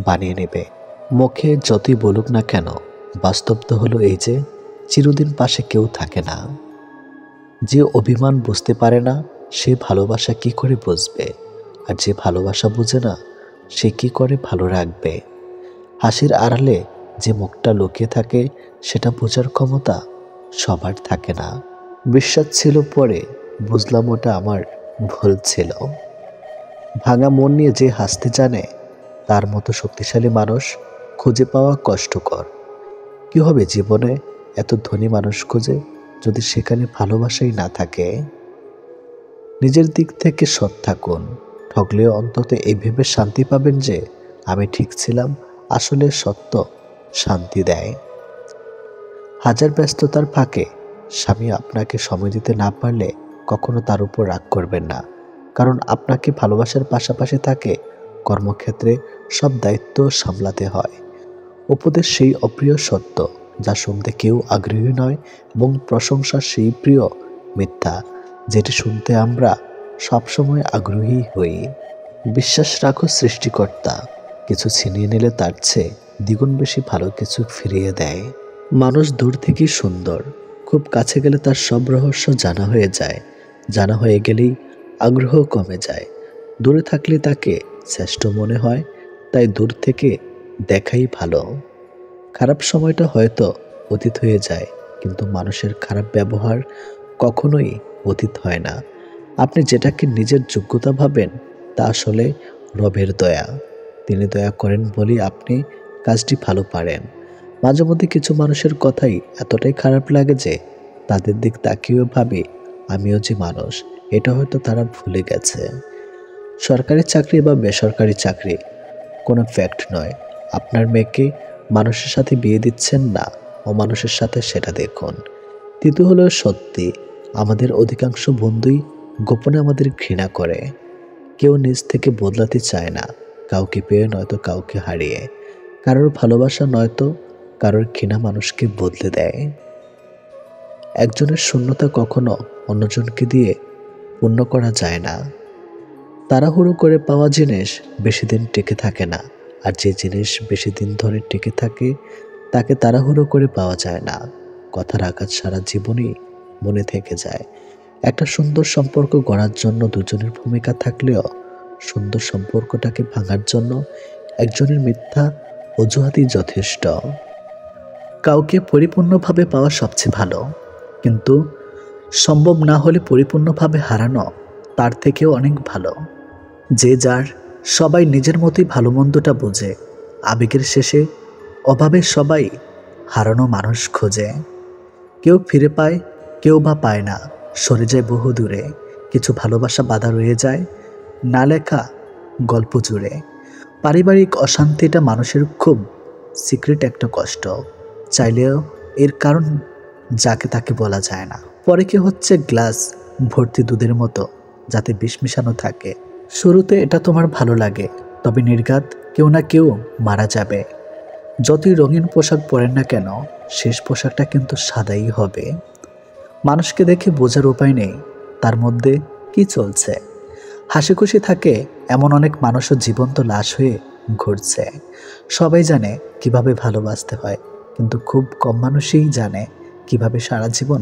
বানিয়ে নেবে। মুখে যতই বলুক না কেন, বাস্তব তো হলো এই যে চিরদিন পাশে কেউ থাকে না। যে অভিমান বুঝতে পারে না সে ভালোবাসা কি করে বুঝবে, আর যে ভালোবাসা বুঝে না সে কি করে ভালো রাখবে। হাসির আড়ালে যে মুখটা লুকিয়ে থাকে সেটা বোঝার ক্ষমতা সবার থাকে না। বিশ্বাস ছিল পরে বুঝলাম ওটা আমার ভুল ছিল। ভাঙা মন নিয়ে যে হাসতে জানে তার মতো শক্তিশালী মানুষ খুঁজে পাওয়া কষ্টকর। কি হবে জীবনে এত ধনী মানুষ খুঁজে যদি সেখানে ভালোবাসাই না থাকে। নিজের দিক থেকে সৎ থাকুন, ঠকলেও অন্তত এই ভেবে শান্তি পাবেন যে আমি ঠিক ছিলাম। আসলে সত্য শান্তি দেয়। হাজার ব্যস্ততার ফাঁকে স্বামী আপনাকে সময় দিতে না পারলে কখনো তার উপর রাগ করবেন না, কারণ আপনাকে ভালোবাসার পাশাপাশি তাকে কর্মক্ষেত্রে সব দায়িত্ব সামলাতে হয়। উপদেশ সেই অপ্রিয় সত্য যা শুনতে কেউ আগ্রহী নয়, এবং প্রশংসা সেই প্রিয় মিথ্যা যেটি শুনতে আমরা সবসময় আগ্রহী হই। বিশ্বাস রাখো সৃষ্টিকর্তা কিছু ছিনিয়ে নিলে তার চেয়ে দ্বিগুণ বেশি ভালো কিছু ফিরিয়ে দেয়। মানুষ দূর থেকেই সুন্দর, খুব কাছে গেলে তার সব রহস্য জানা হয়ে যায়। জানা হয়ে গেলেই আগ্রহ কমে যায়। দূরে থাকলে তাকে শ্রেষ্ঠ মনে হয়, তাই দূর থেকে দেখাই ভালো। খারাপ সময়টা হয়তো অতীত হয়ে যায়, কিন্তু মানুষের খারাপ ব্যবহার কখনোই অতীত হয় না। আপনি যেটাকে নিজের যোগ্যতা ভাবেন তা আসলে রবের দয়া। তিনি দয়া করেন বলেই আপনি কাজটি ভালো পারেন। মাঝে মধ্যে কিছু মানুষের কথাই এতটাই খারাপ লাগে যে তাদের দিক তাকিয়েও ভাবি আমিও যে মানুষ, এটা হয়তো তারা ভুলে গেছে। সরকারি চাকরি বা বেসরকারি চাকরি কোনো ফ্যাক্ট নয়। আপনার মেয়েকে মানুষের সাথে বিয়ে দিচ্ছেন না অমানুষের সাথে, সেটা দেখুন। তৃতীয় হলো সত্যি, আমাদের অধিকাংশ বন্ধুই গোপনে আমাদের ঘৃণা করে। কেউ নিজ থেকে বদলাতে চায় না, কাউকে পেয়ে নয়তো কাউকে হারিয়ে। কারোর ভালোবাসা নয়তো কারোর ঘৃণা মানুষকে বদলে দেয়। একজনের শূন্যতা কখনো অন্যজনকে দিয়ে পূর্ণ করা যায় না। তাড়াহুড়ো করে পাওয়া জিনিস বেশি দিন টিকে থাকে না, আর যে জিনিস বেশি দিন ধরে টিকে থাকে তাকে তাড়াহুড়ো করে পাওয়া যায় না। কথার আঘাত সারা জীবনই মনে থেকে যায়। একটা সুন্দর সম্পর্ক গড়ার জন্য দুজনের ভূমিকা থাকলেও সুন্দর সম্পর্কটাকে ভাঙার জন্য একজনের মিথ্যা অজুহাতই যথেষ্ট। কাউকে পরিপূর্ণভাবে পাওয়া সবচেয়ে ভালো, কিন্তু সম্ভব না হলে পরিপূর্ণভাবে হারানো তার থেকেও অনেক ভালো। যে যার সবাই নিজের মতোই ভালো মন্দটা বোঝে। আবেগের শেষে অভাবে সবাই হারানো মানুষ খোঁজে। কেউ ফিরে পায়, কেউ বা পায় না, সরে যায় বহু দূরে। কিছু ভালোবাসা বাধা রয়ে যায় না লেখা গল্প জুড়ে। পারিবারিক অশান্তিটা মানুষের খুব সিক্রেট একটা কষ্ট, চাইলেও এর কারণ যাকে তাকে বলা যায় না। পরে কি হচ্ছে গ্লাস ভর্তি দুধের মতো, যাতে বিষ মিশানো থাকে। শুরুতে এটা তোমার ভালো লাগে, তবে নির্ঘাত কেউ না কেউ মারা যাবে। যতই রঙিন পোশাক পরেন না কেন, শেষ পোশাকটা কিন্তু সাদাই হবে। মানুষকে দেখে বোঝার উপায় নেই তার মধ্যে কি চলছে। হাসি খুশি থাকে এমন অনেক মানুষও জীবন্ত লাশ হয়ে ঘুরছে। সবাই জানে কিভাবে ভালোবাসতে হয়, কিন্তু খুব কম মানুষই জানে কিভাবে সারা জীবন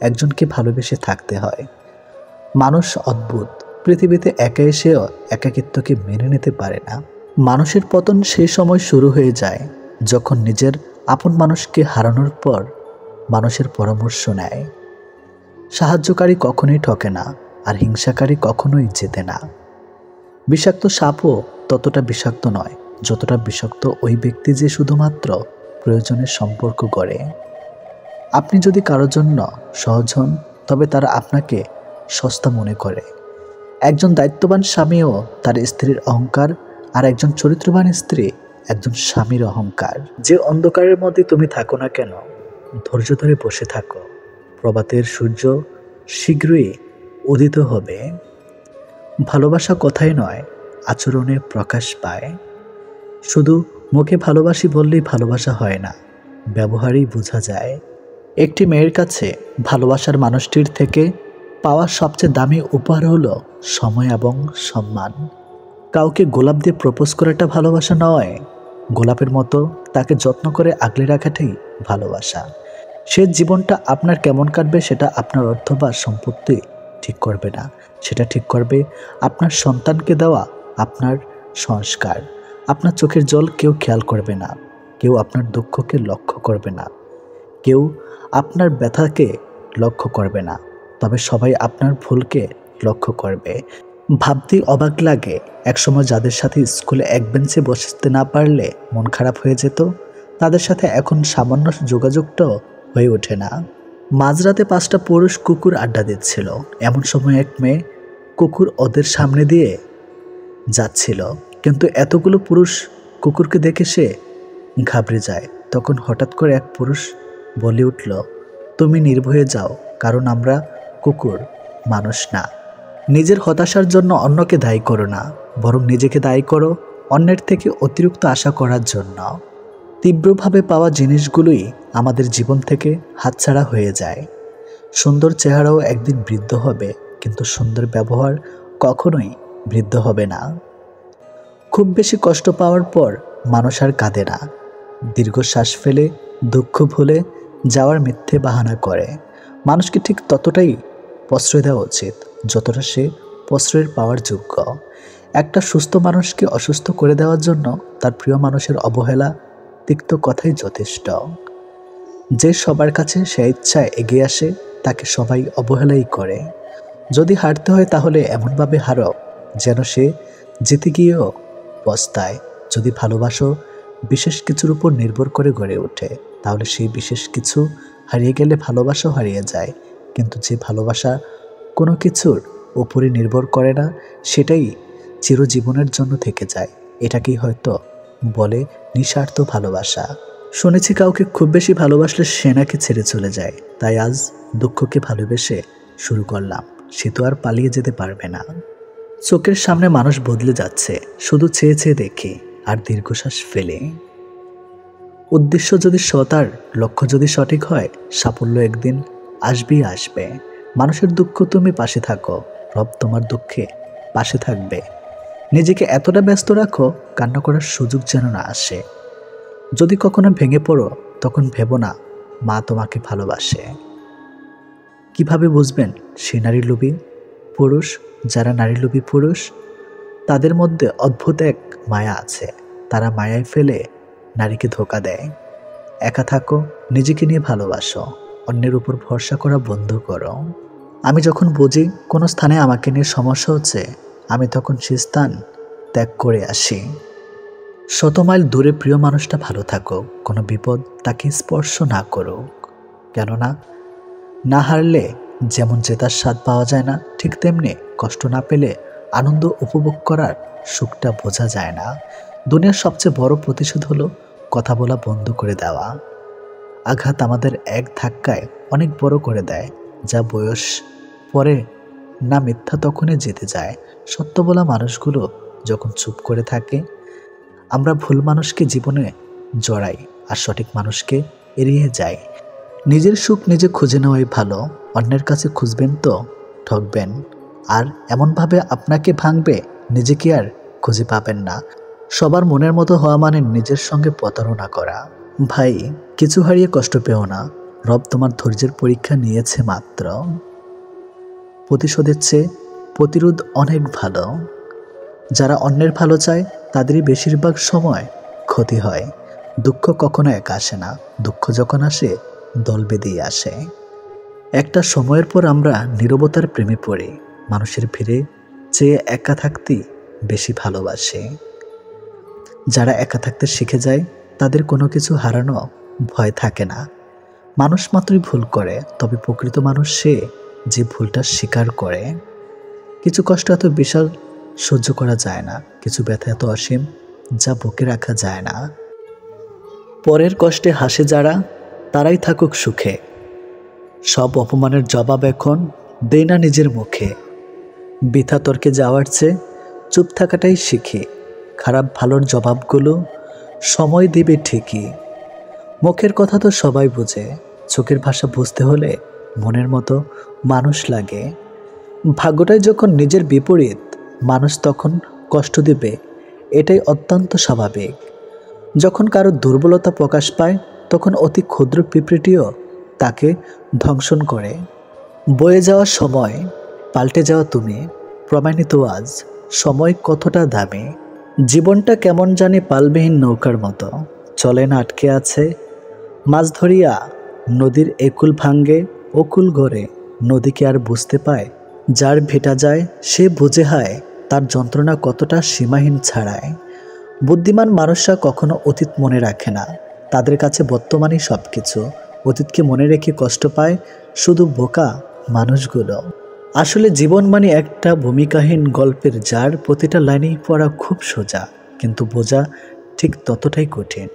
একজনকে ভালোবেসে থাকতে হয়। মানুষ অদ্ভুত, পৃথিবীতে একা এসেও একাকিত্বকে মেনে নিতে পারে না। মানুষের পতন সেই সময় শুরু হয়ে যায় যখন নিজের আপন মানুষকে হারানোর পর মানুষের পরামর্শ নেয়। সাহায্যকারী কখনোই ঠকে না, আর হিংসাকারী কখনোই জেতে না। বিষাক্ত সাপও ততটা বিষাক্ত নয় যতটা বিষাক্ত ওই ব্যক্তি যে শুধুমাত্র প্রয়োজনের সম্পর্ক গড়ে। আপনি যদি কারোর জন্য সহজ হন, তবে তারা আপনাকে সস্তা মনে করে। একজন দায়িত্ববান স্বামীও তার স্ত্রীর অহংকার, আর একজন চরিত্রবান স্ত্রী একজন স্বামীর অহংকার। যে অন্ধকারের মধ্যে তুমি থাকো না কেন, ধৈর্য ধরে বসে থাকো। প্রভাতের সূর্য শীঘ্রই উদিত হবে। ভালোবাসা কথাই নয়, আচরণে প্রকাশ পায়। শুধু মুখে ভালোবাসি বললেই ভালোবাসা হয় না, ব্যবহারেই বোঝা যায়। একটি মেয়ের কাছে ভালোবাসার মানুষটির থেকে পাওয়া সবচেয়ে দামি উপহার হলো সময় এবং সম্মান। কাউকে গোলাপ দিয়ে প্রপোজ করাটা ভালোবাসা নয়, গোলাপের মতো তাকে যত্ন করে আগলে রাখাটাই ভালোবাসা। সে জীবনটা আপনার কেমন কাটবে সেটা আপনার অর্থ বা সম্পত্তি ঠিক করবে না, সেটা ঠিক করবে আপনার সন্তানকে দেওয়া আপনার সংস্কার। আপনার চোখের জল কেউ খেয়াল করবে না, কেউ আপনার দুঃখকে লক্ষ্য করবে না, কেউ আপনার ব্যথাকে লক্ষ্য করবে না, তবে সবাই আপনার ভুলকে লক্ষ্য করবে। ভাবতেই অবাক লাগে, একসময় যাদের সাথে স্কুলে এক বেঞ্চে বসতে না পারলে মন খারাপ হয়ে যেত, তাদের সাথে এখন সামান্য যোগাযোগটাও হয়ে ওঠে না। মাঝরাতে 5টা পুরুষ কুকুর আড্ডা দিচ্ছিল। এমন সময় এক মেয়ে কুকুর ওদের সামনে দিয়ে যাচ্ছিল, কিন্তু এতগুলো পুরুষ কুকুরকে দেখে সে ঘাবড়ে যায়। তখন হঠাৎ করে এক পুরুষ বলে উঠল, তুমি নির্ভয়ে যাও, কারণ আমরা কুকুর, মানুষ না। নিজের হতাশার জন্য অন্যকে দায়ী করো না, বরং নিজেকে দায়ী করো অন্যের থেকে অতিরিক্ত আশা করার জন্য। তীব্রভাবে পাওয়া জিনিসগুলোই আমাদের জীবন থেকে হাতছাড়া হয়ে যায়। সুন্দর চেহারাও একদিন বৃদ্ধ হবে, কিন্তু সুন্দর ব্যবহার কখনোই বৃদ্ধ হবে না। খুব বেশি কষ্ট পাওয়ার পর মানুষ আর কাঁদে না, দীর্ঘশ্বাস ফেলে দুঃখ ভুলে যাওয়ার মিথ্যে বাহানা করে। মানুষকে ঠিক ততটাই প্রশ্রয় দেওয়া উচিত যতটা সে প্রশ্রয়ের পাওয়ার যোগ্য। একটা সুস্থ মানুষকে অসুস্থ করে দেওয়ার জন্য তার প্রিয় মানুষের অবহেলা, তিক্ত কথাই যথেষ্ট। যে সবার কাছে সে ইচ্ছায় এগিয়ে আসে, তাকে সবাই অবহেলাই করে। যদি হারতে হয় তাহলে এমনভাবে হারো যেন সে জিতে গিয়েও পস্তায়। যদি ভালোবাসো বিশেষ কিছুর উপর নির্ভর করে গড়ে ওঠে, তাহলে সেই বিশেষ কিছু হারিয়ে গেলে ভালোবাসাও হারিয়ে যায়। কিন্তু যে ভালোবাসা কোনো কিছুর উপরে নির্ভর করে না, সেটাই চিরজীবনের জন্য থেকে যায়। এটাকেই হয়তো বলে নিঃস্বার্থ ভালোবাসা। শুনেছি কাউকে খুব বেশি ভালোবাসলে সে নাকি ছেড়ে চলে যায়। তাই আজ দুঃখকে ভালোবেসে শুরু করলাম, সে তো আর পালিয়ে যেতে পারবে না। চোখের সামনে মানুষ বদলে যাচ্ছে, শুধু চেয়ে চেয়ে দেখি আর দীর্ঘশ্বাস ফেলে। উদ্দেশ্য যদি সৎ আর লক্ষ্য যদি সঠিক হয়, সাফল্য একদিন আসবেই আসবে। মানুষের দুঃখ তুমি পাশে থাকো, রব তোমার দুঃখে পাশে থাকবে। নিজেকে এতটা ব্যস্ত রাখো, কান্না করার সুযোগ যেন না আসে। যদি কখনো ভেঙে পড়ো, তখন ভেবো না মা তোমাকে ভালোবাসে। কিভাবে বুঝবেন সে নারী লোভী পুরুষ? যারা নারী লোভী পুরুষ, তাদের মধ্যে অদ্ভুত এক মায়া আছে। তারা মায়ায় ফেলে নারীকে ধোঁকা দেয়। একা থাকো, নিজেকে নিয়ে ভালোবাসো, অন্যের উপর ভরসা করা বন্ধ করো। আমি যখন বুঝি কোনো স্থানে আমাকে নিয়ে সমস্যা হচ্ছে, আমি তখন সে স্থান ত্যাগ করে আসি। 100 মাইল দূরে প্রিয় মানুষটা ভালো থাকুক, কোনো বিপদ তাকে স্পর্শ না করুক। কেননা না হারলে যেমন জেতার স্বাদ পাওয়া যায় না, ঠিক তেমনি কষ্ট না পেলে আনন্দ উপভোগ করার সুখটা বোঝা যায় না। দুনিয়ার সবচেয়ে বড় প্রতিশোধ হলো কথা বলা বন্ধ করে দেওয়া। আঘাত আমাদের এক ধাক্কায় অনেক বড় করে দেয়, যা বয়স পরে না মিথ্যা তখনই জিতে যায়। সত্য বলা মানুষগুলো যখন চুপ করে থাকে, আমরা ভুল মানুষকে জীবনে জড়াই আর সঠিক মানুষকে এড়িয়ে যাই। নিজের সুখ নিজে খুঁজে নেওয়াই ভালো। অন্যের কাছে খুঁজবেন তো ঠকবেন, আর এমনভাবে আপনাকে ভাঙবে নিজেকে আর খুঁজে পাবেন না। সবার মনের মতো হওয়া মানে নিজের সঙ্গে প্রতারণা করা। ভাই, কিছু হারিয়ে কষ্ট পেও না, রব তোমার ধৈর্যের পরীক্ষা নিয়েছে মাত্র। প্রতিশোধের চেয়ে প্রতিরোধ অনেক ভালো। যারা অন্যের ভালো চায় তাদেরই বেশিরভাগ সময় ক্ষতি হয়। দুঃখ কখনো একা আসে না, দুঃখ যখন আসে দল বেঁধেই আসে। একটা সময়ের পর আমরা নীরবতার প্রেমে পড়ি, মানুষের ভিড়ে চেয়ে একা থাকতেই বেশি ভালোবাসে। যারা একা থাকতে শিখে যায় তাদের কোনো কিছু হারানো ভয় থাকে না। মানুষ মাত্রই ভুল করে, তবে প্রকৃত মানুষ সে যে ভুলটা স্বীকার করে। কিছু কষ্ট এত বিশাল সহ্য করা যায় না, কিছু ব্যথা এত অসীম যা বুকে রাখা যায় না। পরের কষ্টে হাসে যারা, তারাই থাকুক সুখে। সব অপমানের জবাব এখন দেই না নিজের মুখে। বৃথা তর্কে যাওয়ার চেয়ে চুপ থাকাটাই শিখি। খারাপ ভালোর জবাবগুলো সময় দিবে ঠিকই। মুখের কথা তো সবাই বোঝে, চোখের ভাষা বুঝতে হলে মনের মতো মানুষ লাগে। ভাগ্যটাই যখন নিজের বিপরীত, মানুষ তখন কষ্ট দেবে, এটাই অত্যন্ত স্বাভাবিক। যখন কারো দুর্বলতা প্রকাশ পায় তখন অতি ক্ষুদ্র পিঁপড়েটিও তাকে ধ্বংসন করে। বয়ে যাওয়া সময়, পাল্টে যাওয়া তুমি, প্রমাণিত আজ সময় কতটা দামি। জীবনটা কেমন জানি পালবিহীন নৌকার মতো, চলে না, আটকে আছে। মাছ ধরিয়া নদীর একুল ভাঙ্গে অকুল গড়ে, নদীকে আর বুঝতে পায় যার ভেটা যায় সে বুঝে হায় তার যন্ত্রণা কতটা সীমাহীন ছাড়ায়। বুদ্ধিমান মানুষরা কখনো অতীত মনে রাখে না, তাদের কাছে বর্তমানই সব কিছু। অতীতকে মনে রেখে কষ্ট পায় শুধু বোকা মানুষগুলো। আসলে জীবন মানে একটা ভূমিকাহীন গল্পের যার প্রতিটা লাইনেই পড়া খুব সোজা, কিন্তু বোঝা ঠিক ততটাই কঠিন।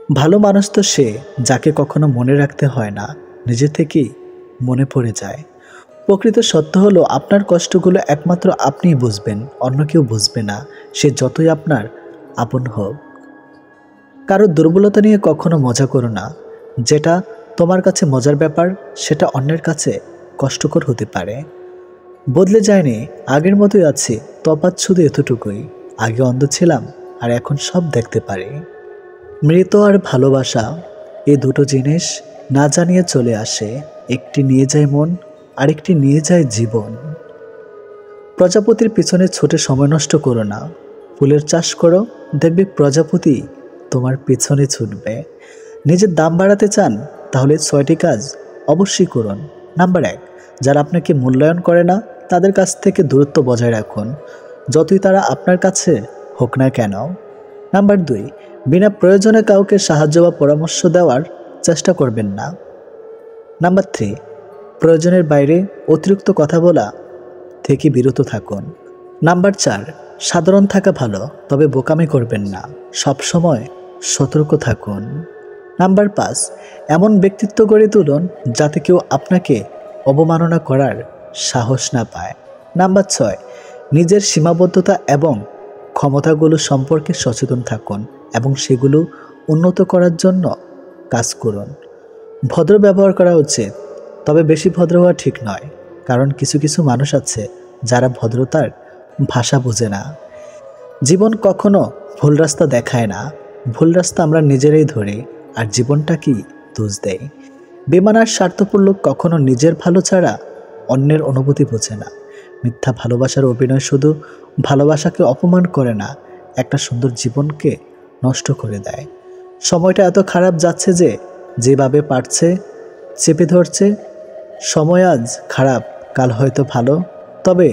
ভালো মানুষ তো সে যাকে কখনো মনে রাখতে হয় না, নিজে থেকেই মনে পড়ে যায়। প্রকৃত সত্য হলো আপনার কষ্টগুলো একমাত্র আপনিই বুঝবেন, অন্য কেউ বুঝবে না, সে যতই আপনার আপন হোক। কারো দুর্বলতা নিয়ে কখনো মজা করো না। যেটা তোমার কাছে মজার ব্যাপার সেটা অন্যের কাছে কষ্টকর হতে পারে। বদলে যায়নি, আগের মতোই আছি, তফাৎ শুধু এতটুকুই, আগে অন্ধ ছিলাম আর এখন সব দেখতে পারি। মৃত আর ভালোবাসা, এই দুটো জিনিস না জানিয়ে চলে আসে। একটি নিয়ে যায় মন, আরেকটি নিয়ে যায় জীবন। প্রজাপতির পিছনে ছুটে সময় নষ্ট করো না, ফুলের চাষ করো, দেখবে প্রজাপতি তোমার পিছনে ছুটবে। নিজের দাম বাড়াতে চান তাহলে 6টি কাজ অবশ্যই করুন। নাম্বার 1, যারা আপনাকে মূল্যায়ন করে না তাদের কাছ থেকে দূরত্ব বজায় রাখুন, যতই তারা আপনার কাছে হোক না কেন। নাম্বার 2, বিনা প্রয়োজনে কাউকে সাহায্য বা পরামর্শ দেওয়ার চেষ্টা করবেন না। নাম্বার 3, প্রয়োজনের বাইরে অতিরিক্ত কথা বলা থেকে বিরত থাকুন। নাম্বার 4, সাধারণ থাকা ভালো, তবে বোকামি করবেন না, সব সময় সতর্ক থাকুন। নাম্বার 5, এমন ব্যক্তিত্ব গড়ে তুলুন যাতে কেউ আপনাকে অবমাননা করার সাহস না পায়। নাম্বার 6, নিজের সীমাবদ্ধতা এবং ক্ষমতাগুলো সম্পর্কে সচেতন থাকুন এবং সেগুলো উন্নত করার জন্য কাজ করুন। ভদ্র ব্যবহার করা উচিত, তবে বেশি ভদ্র হওয়া ঠিক নয়, কারণ কিছু কিছু মানুষ আছে যারা ভদ্রতার ভাষা বোঝে না। জীবন কখনো ভুল রাস্তা দেখায় না, ভুল রাস্তা আমরা নিজেরাই ধরি আর জীবনটা কি দোষ দেয়। বেমান আর স্বার্থপর লোক কখনো নিজের ভালো ছাড়া অন্যের অনুভূতি বোঝে না। মিথ্যা ভালোবাসার অভিনয় শুধু ভালোবাসাকে অপমান করে না, একটা সুন্দর জীবনকে নষ্ট করে দেয়। সময়টা এত খারাপ যাচ্ছে যে যেভাবে পারছে চেপে ধরছে। সময় আজ খারাপ, কাল হয়তো ভালো, তবে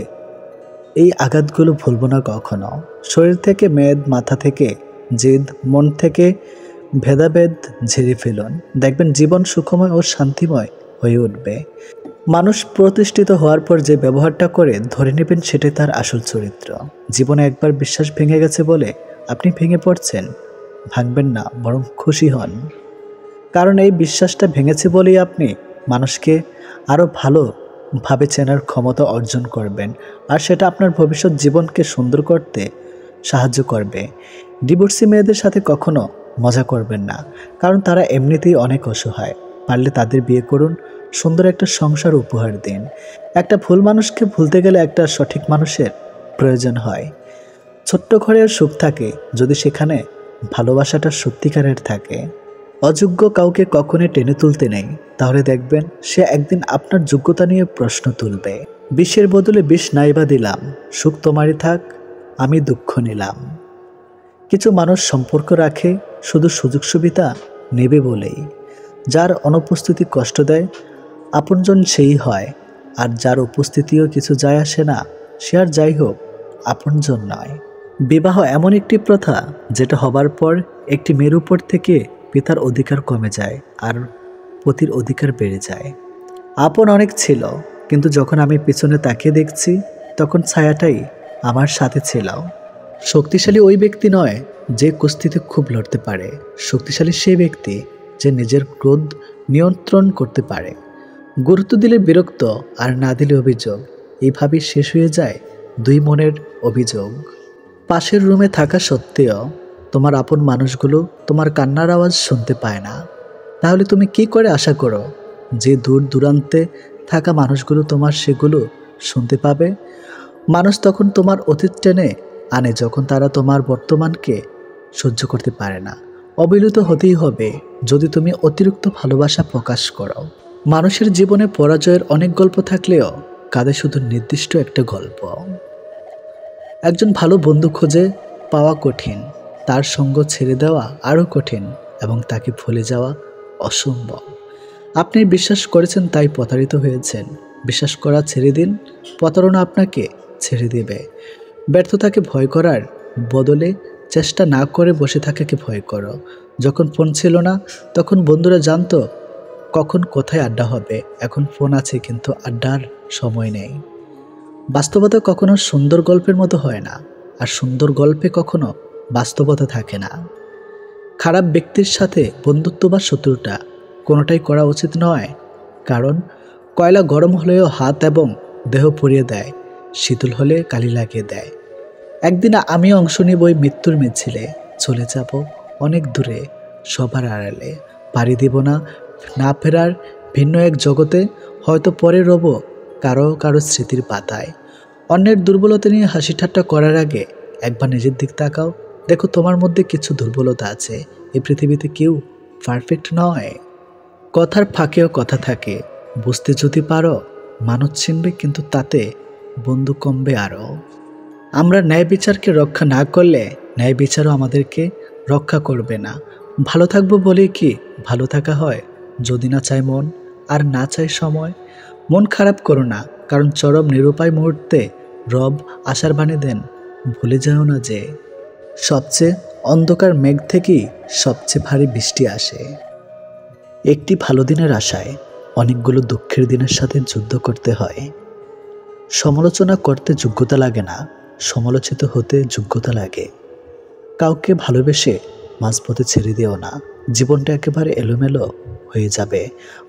এই আঘাতগুলো ভুলব না কখনো। শরীর থেকে মেদ, মাথা থেকে জেদ, মন থেকে ভেদাভেদ ঝেড়ে ফেলুন, দেখবেন জীবন সুখময় ও শান্তিময় হয়ে উঠবে। মানুষ প্রতিষ্ঠিত হওয়ার পর যে ব্যবহারটা করে ধরে নেবেন সেটাই তার আসল চরিত্র। জীবনে একবার বিশ্বাস ভেঙে গেছে বলে আপনি ভেঙে পড়ছেন, ভাঙবেন না, বরং খুশি হন, কারণ এই বিশ্বাসটা ভেঙেছে বলেই আপনি মানুষকে আরও ভালোভাবে চেনার ক্ষমতা অর্জন করবেন, আর সেটা আপনার ভবিষ্যৎ জীবনকে সুন্দর করতে সাহায্য করবে। ডিভোর্সি মেয়েদের সাথে কখনো মজা করবেন না, কারণ তারা এমনিতেই অনেক অসহায়। পারলে তাদের বিয়ে করুন, সুন্দর একটা সংসার উপহার দিন। একটা ভুল মানুষকে ভুলতে গেলে একটা সঠিক মানুষের প্রয়োজন হয়। ছোট্ট ঘরের সুখ থাকে যদি সেখানে ভালোবাসাটা সত্যিকারের থাকে। অযোগ্য কাউকে কখনোই টেনে তুলতে নেই, তাহলে দেখবেন সে একদিন আপনার যোগ্যতা নিয়ে প্রশ্ন তুলবে। বিষের বদলে বিষ নাইবা দিলাম, সুখ তোমারই থাক, আমি দুঃখ নিলাম। কিছু মানুষ সম্পর্ক রাখে শুধু সুযোগ সুবিধা নেবে বলেই। যার অনুপস্থিতি কষ্ট দেয় আপনজন সেই হয়, আর যার উপস্থিতিও কিছু যায় আসে না সে আর যাই হোক আপনজন নয়। বিবাহ এমন একটি প্রথা যেটা হবার পর একটি মেয়ের উপর থেকে পিতার অধিকার কমে যায় আর পতির অধিকার বেড়ে যায়। আপন অনেক ছিল, কিন্তু যখন আমি পিছনে তাকিয়ে দেখছি তখন ছায়াটাই আমার সাথে ছিল। শক্তিশালী ওই ব্যক্তি নয় যে কুস্তিতে খুব লড়তে পারে, শক্তিশালী সেই ব্যক্তি যে নিজের ক্রোধ নিয়ন্ত্রণ করতে পারে। গুরুত্ব দিলে বিরক্ত আর না দিলে অভিযোগ, এইভাবেই শেষ হয়ে যায় দুই মনের অভিযোগ। পাশের রুমে থাকা সত্ত্বেও তোমার আপন মানুষগুলো তোমার কান্নার আওয়াজ শুনতে পায় না। তাহলে তুমি কি করে আশা করো যে দূর দূরান্তে থাকা মানুষগুলো তোমার সেগুলো শুনতে পাবে? মানুষ তখন তোমার অতীত টেনে আনে যখন তারা তোমার বর্তমানকে সহ্য করতে পারে না। অবিরত হতেই হবে যদি তুমি অতিরিক্ত ভালোবাসা প্রকাশ করো। মানুষের জীবনে পরাজয়ের অনেক গল্প থাকলেও কাঁধে শুধু নির্দিষ্ট একটা গল্প। একজন ভালো বন্ধু খুঁজে পাওয়া কঠিন, তার সঙ্গ ছেড়ে দেওয়া আরও কঠিন, এবং তাকে ভুলে যাওয়া অসম্ভব। আপনি বিশ্বাস করেছেন তাই প্রতারিত হয়েছেন। বিশ্বাস করা ছেড়ে দিন, প্রতারণা আপনাকে ছেড়ে দেবে। ব্যর্থতাকে ভয় করার বদলে চেষ্টা না করে বসে থাকাকে ভয় করো। যখন ফোন ছিল না তখন বন্ধুরা জানতো কখন কোথায় আড্ডা হবে। এখন ফোন আছে কিন্তু আড্ডার সময় নেই। বাস্তবতা কখনো সুন্দর গল্পের মতো হয় না, আর সুন্দর গল্পে কখনো বাস্তবতা থাকে না। খারাপ ব্যক্তির সাথে বন্ধুত্ব বা শত্রুতা কোনোটাই করা উচিত নয়, কারণ কয়লা গরম হলেও হাত এবং দেহ পুড়িয়ে দেয়, শীতল হলে কালি লাগিয়ে দেয়। একদিন আমিও অংশ নিব ওই মৃত্যুর মিছিলে। চলে যাব অনেক দূরে, সবার আড়ালে। পাড়ি দিব না না ফেরার ভিন্ন এক জগতে। হয়তো পরে রব কারো কারো স্মৃতির পাতায়। অন্যের দুর্বলতা নিয়ে হাসি ঠাট্টা করার আগে একবার নিজের দিক তাকাও। দেখো তোমার মধ্যে কিছু দুর্বলতা আছে। এই পৃথিবীতে কেউ পারফেক্ট নয়। কথার ফাঁকেও কথা থাকে, বুঝতে যদি পারো মানুষ চিনবে, কিন্তু তাতে বন্ধু কমবে আরও। আমরা ন্যায় বিচারকে রক্ষা না করলে ন্যায় বিচারও আমাদেরকে রক্ষা করবে না। ভালো থাকবো বলে কি ভালো থাকা হয়? যদি না চায় মন আর না চায় সময়। মন খারাপ করো না, কারণ চরম নিরুপায় মুহূর্তে রব আশার বাণী দেন। ভুলে যাও না যে সবচেয়ে অন্ধকার মেঘ থেকেই সবচেয়ে ভারী বৃষ্টি আসে। একটি ভালো দিনের আশায় অনেকগুলো দুঃখের দিনের সাথে যুদ্ধ করতে হয়। সমালোচনা করতে যোগ্যতা লাগে না, সমালোচিত হতে যোগ্যতা লাগে। কাউকে ভালোবেসে মাঝপথে ছেড়ে দিও না। জীবনটা একেবারে এলোমেলো হয়ে যাবে।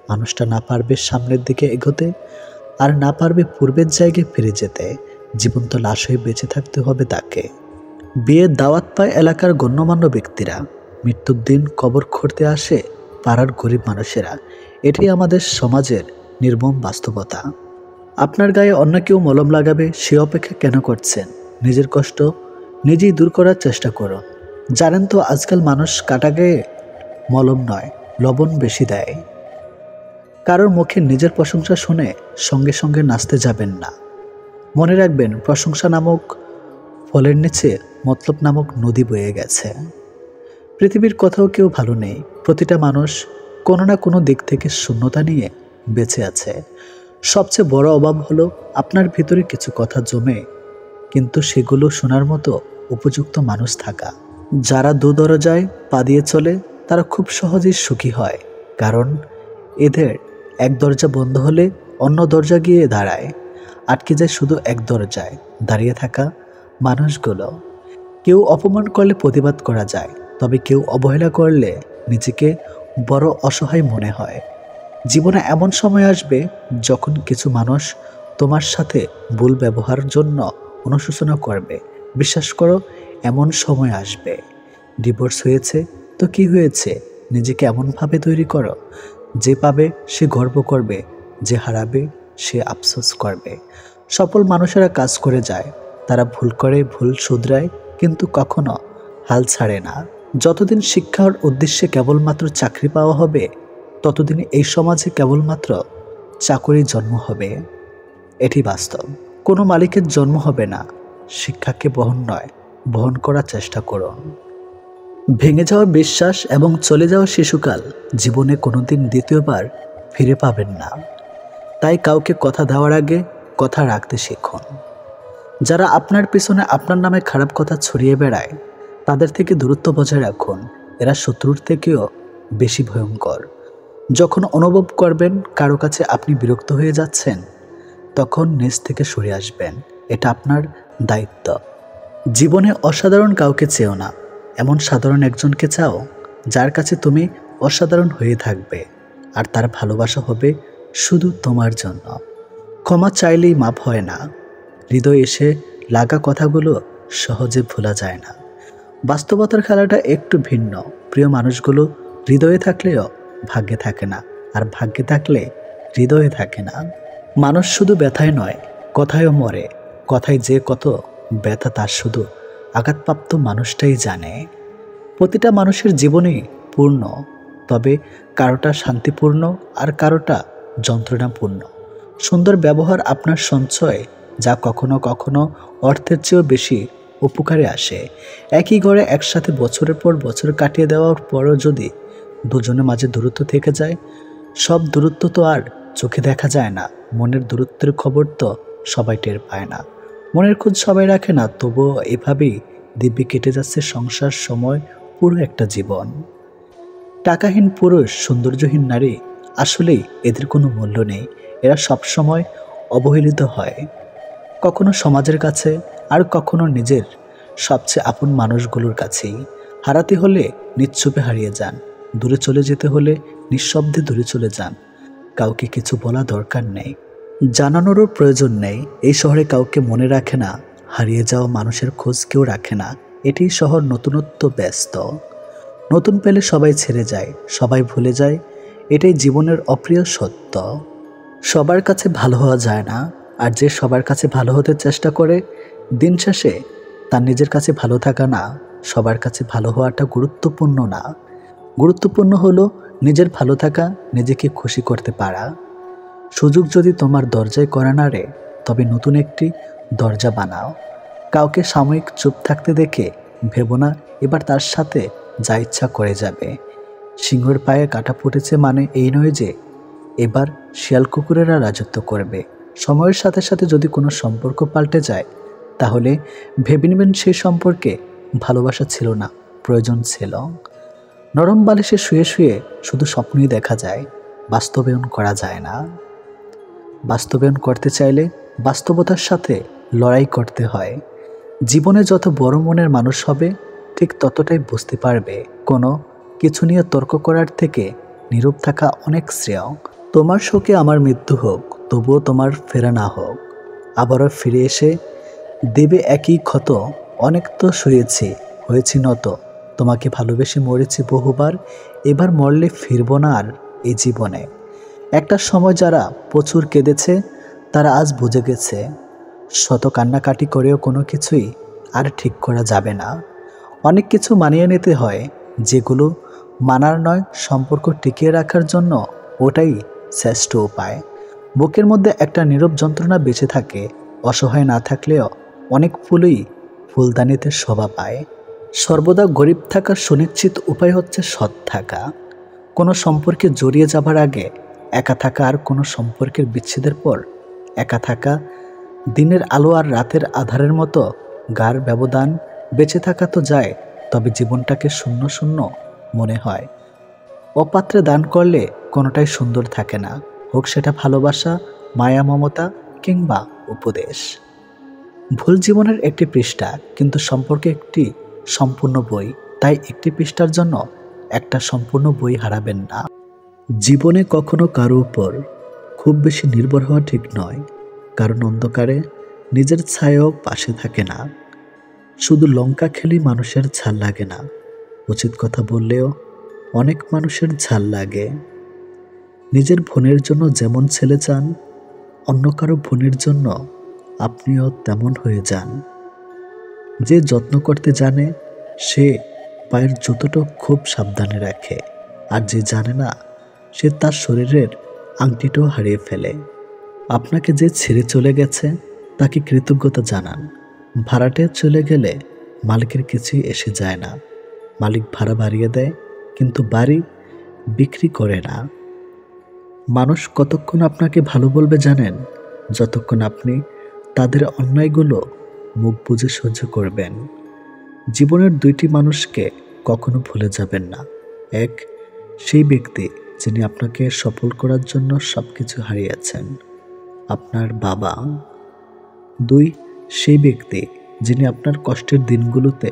মানুষটা না পারবে সামনের দিকে এগোতে, আর না পারবে পূর্বের জায়গায় ফিরে যেতে। জীবন তো লাশ হয়ে বেঁচে থাকতে হবে তাকে। বিয়ের দাওয়াত পায় এলাকার গণ্যমান্য ব্যক্তিরা, মৃত্যুর দিন কবর খুঁড়তে আসে পাড়ার গরিব মানুষেরা। এটাই আমাদের সমাজের নির্মম বাস্তবতা। আপনার গায়ে অন্য কেউ মলম লাগাবে সে অপেক্ষা কেন করছেন? নিজের কষ্ট নিজেই দূর করার চেষ্টা করুন। জানেন তো আজকাল মানুষ কাটা গায়ে মলম নয় লবণ বেশি দেয়। কারোর মুখে নিজের প্রশংসা শুনে সঙ্গে সঙ্গে নাচতে যাবেন না। মনে রাখবেন, প্রশংসা নামক ফলের নিচে মতলব নামক নদী বয়ে গেছে। পৃথিবীর কোথাও কেউ ভালো নেই। প্রতিটা মানুষ কোনো না কোনো দিক থেকে শূন্যতা নিয়ে বেঁচে আছে। সবচেয়ে বড় অভাব হলো আপনার ভিতরে কিছু কথা জমে কিন্তু সেগুলো শোনার মতো উপযুক্ত মানুষ থাকা। যারা দু দরজায় পা দিয়ে চলে তারা খুব সহজেই সুখী হয়, কারণ এদের এক দরজা বন্ধ হলে অন্য দরজা গিয়ে দাঁড়ায়। আটকে যায় শুধু এক দরজায় দাঁড়িয়ে থাকা মানুষগুলো। কেউ অপমান করলে প্রতিবাদ করা যায়, তবে কেউ অবহেলা করলে নিজেকে বড় অসহায় মনে হয়। জীবনে এমন সময় আসবে যখন কিছু মানুষ তোমার সাথে ভুল ব্যবহারের জন্য অনুশোচনা করবে। বিশ্বাস করো, এমন সময় আসবে। ডিভোর্স হয়েছে তো কি হয়েছে, নিজেকে এমনভাবে তৈরি করো যে পাবে সে গর্ব করবে, যে হারাবে সে আফসোস করবে। সফল মানুষেরা কাজ করে যায়, তারা ভুল করে, ভুল শুধরায়, কিন্তু কখনো হাল ছাড়ে না। যতদিন শিক্ষার উদ্দেশ্যে কেবলমাত্র চাকরি পাওয়া হবে ততদিন এই সমাজে কেবলমাত্র চাকরির জন্ম হবে। এটি বাস্তব। কোনো মালিকের জন্ম হবে না। শিক্ষাকে বহন নয়, বহন করার চেষ্টা করুন। ভেঙে যাওয়া বিশ্বাস এবং চলে যাওয়া শিশুকাল জীবনে কোনোদিন দ্বিতীয়বার ফিরে পাবেন না। তাই কাউকে কথা দেওয়ার আগে কথা রাখতে শিখুন। যারা আপনার পিছনে আপনার নামে খারাপ কথা ছড়িয়ে বেড়ায় তাদের থেকে দূরত্ব বজায় রাখুন। এরা শত্রুর থেকেও বেশি ভয়ঙ্কর। যখন অনুভব করবেন কারো কাছে আপনি বিরক্ত হয়ে যাচ্ছেন, তখন নিজ থেকে সরে আসবেন। এটা আপনার দায়িত্ব। জীবনে অসাধারণ কাউকে চেও না, এমন সাধারণ একজনকে চাও যার কাছে তুমি অসাধারণ হয়ে থাকবে, আর তার ভালোবাসা হবে শুধু তোমার জন্য। ক্ষমা চাইলেই মাপ হয় না। হৃদয় এসে লাগা কথাগুলো সহজে ভোলা যায় না। বাস্তবতার খেলাটা একটু ভিন্ন। প্রিয় মানুষগুলো হৃদয়ে থাকলেও ভাগ্যে থাকে না, আর ভাগ্যে থাকলে হৃদয়ে থাকে না। মানুষ শুধু ব্যথায় নয়, কথায়ও মরে। কথায় যে কত ব্যথা তার শুধু আঘাতপ্রাপ্ত মানুষটাই জানে। প্রতিটা মানুষের জীবনই পূর্ণ, তবে কারোটা শান্তিপূর্ণ আর কারোটা যন্ত্রণাপূর্ণ। সুন্দর ব্যবহার আপনার সঞ্চয়, যা কখনো কখনো অর্থের চেয়েও বেশি উপকারে আসে। একই ঘরে একসাথে বছরের পর বছর কাটিয়ে দেওয়ার পরও যদি দুজনের মাঝে দূরত্ব থেকে যায়, সব দূরত্ব তো আর চোখে দেখা যায় না। মনের দূরত্বের খবর তো সবাই টের পায় না। মনের খোঁজ সবাই রাখে না, তবুও এভাবেই দিব্যি কেটে যাচ্ছে সংসার, সময়, পুরো একটা জীবন। টাকাহীন পুরুষ, সৌন্দর্যহীন নারী, আসলেই এদের কোনো মূল্য নেই। এরা সবসময় অবহেলিত হয়, কখনো সমাজের কাছে, আর কখনো নিজের সবচেয়ে আপন মানুষগুলোর কাছেই। হারাতে হলে নিশ্চুপে হারিয়ে যান, দূরে চলে যেতে হলে নিঃশব্দে দূরে চলে যান। কাউকে কিছু বলা দরকার নেই, জানানোরও প্রয়োজন নেই। এই শহরে কাউকে মনে রাখে না, হারিয়ে যাওয়া মানুষের খোঁজ কেউ রাখে না। এটি শহর নতুনত্ব ব্যস্ত। নতুন পেলে সবাই ছেড়ে যায়, সবাই ভুলে যায়। এটাই জীবনের অপ্রিয় সত্য। সবার কাছে ভালো হওয়া যায় না, আর যে সবার কাছে ভালো হতে চেষ্টা করে, দিন শেষে তার নিজের কাছে ভালো থাকা না। সবার কাছে ভালো হওয়াটা গুরুত্বপূর্ণ না, গুরুত্বপূর্ণ হলো নিজের ভালো থাকা, নিজেকে খুশি করতে পারা। সুযোগ যদি তোমার দরজায় করা নাড়ে, তবে নতুন একটি দরজা বানাও। কাউকে সাময়িক চুপ থাকতে দেখে ভেবো না এবার তার সাথে যা ইচ্ছা করে যাবে। সিংহের পায়ে কাটা ফুটেছে মানে এই নয় যে এবার শিয়াল কুকুরেরা রাজত্ব করবে। সময়ের সাথে সাথে যদি কোনো সম্পর্ক পাল্টে যায়, তাহলে ভেবে নেবেন সেই সম্পর্কে ভালোবাসা ছিল না, প্রয়োজন ছিল। নরম বালিশে শুয়ে শুয়ে শুধু স্বপ্নই দেখা যায়, বাস্তবায়ন করা যায় না। বাস্তবায়ন করতে চাইলে বাস্তবতার সাথে লড়াই করতে হয়। জীবনে যত বড় মনের মানুষ হবে, ঠিক ততটাই বুঝতে পারবে কোনো কিছু নিয়ে তর্ক করার থেকে নীরব থাকা অনেক শ্রেয়। তোমার শোকে আমার মৃত্যু হোক, তবুও তোমার ফেরা না হোক। আবারও ফিরে এসে দেবে একই ক্ষত। অনেক তো শুয়েছি, হয়েছি নত, তোমাকে ভালোবেসে মরেছি বহুবার। এবার মরলে ফিরব না আর এই জীবনে। একটা সময় যারা প্রচুর কেঁদেছে, তারা আজ বুঝে গেছে শত কান্নাকাটি করেও কোনো কিছুই আর ঠিক করা যাবে না। অনেক কিছু মানিয়ে নিতে হয়, যেগুলো মানার নয়, সম্পর্ক টিকিয়ে রাখার জন্য ওটাই শ্রেষ্ঠ উপায়। বুকের মধ্যে একটা নীরব যন্ত্রণা বেঁচে থাকে, অসহায় না থাকলেও অনেক ফুলই ফুলদানিতে শোভা পায়। সর্বদা গরিব থাকার সুনিশ্চিত উপায় হচ্ছে সৎ থাকা। কোনো সম্পর্কে জড়িয়ে যাবার আগে একা থাকা, আর কোনো সম্পর্কের বিচ্ছেদের পর একা থাকা। দিনের আলো আর রাতের আধারের মতো গাঢ় ব্যবধান। বেঁচে থাকা তো যায়, তবে জীবনটাকে শূন্য শূন্য মনে হয়। অপাত্রে দান করলে কোনোটাই সুন্দর থাকে না, হোক সেটা ভালোবাসা, মায়া, মমতা কিংবা উপদেশ। ভুল জীবনের একটি পৃষ্ঠা, কিন্তু সম্পর্কে একটি সম্পূর্ণ বই। তাই একটি পৃষ্ঠার জন্য একটা সম্পূর্ণ বই হারাবেন না। জীবনে কখনো কারো উপর খুব বেশি নির্ভর হওয়া ঠিক নয়, কারণ অন্ধকারে নিজের ছায়াও পাশে থাকে না। শুধু লঙ্কা খেলেই মানুষের ঝাল লাগে না, উচিত কথা বললেও অনেক মানুষের ঝাল লাগে। নিজের বোনের জন্য যেমন ছেলে চান, অন্য কারো বোনের জন্য আপনিও তেমন হয়ে যান। যে যত্ন করতে জানে, সে পায়ের জুতোটা খুব সাবধানে রাখে, আর যে জানে না, সে তার শরীরের আংটিটাও হারিয়ে ফেলে। আপনাকে যে ছেড়ে চলে গেছে, তাকে কৃতজ্ঞতা জানান। ভাড়াটে চলে গেলে মালিকের কিছুই এসে যায় না। মালিক ভাড়া বাড়িয়ে দেয়, কিন্তু বাড়ি বিক্রি করে না। মানুষ কতক্ষণ আপনাকে ভালো বলবে জানেন? যতক্ষণ আপনি তাদের অন্যায়গুলো মুখ বুজে সহ্য করবেন। জীবনের দুইটি মানুষকে কখনো ভুলে যাবেন না। এক, সেই ব্যক্তি যিনি আপনাকে সফল করার জন্য সবকিছু হারিয়েছেন, আপনার বাবা। দুই, সেই ব্যক্তি যিনি আপনার কষ্টের দিনগুলোতে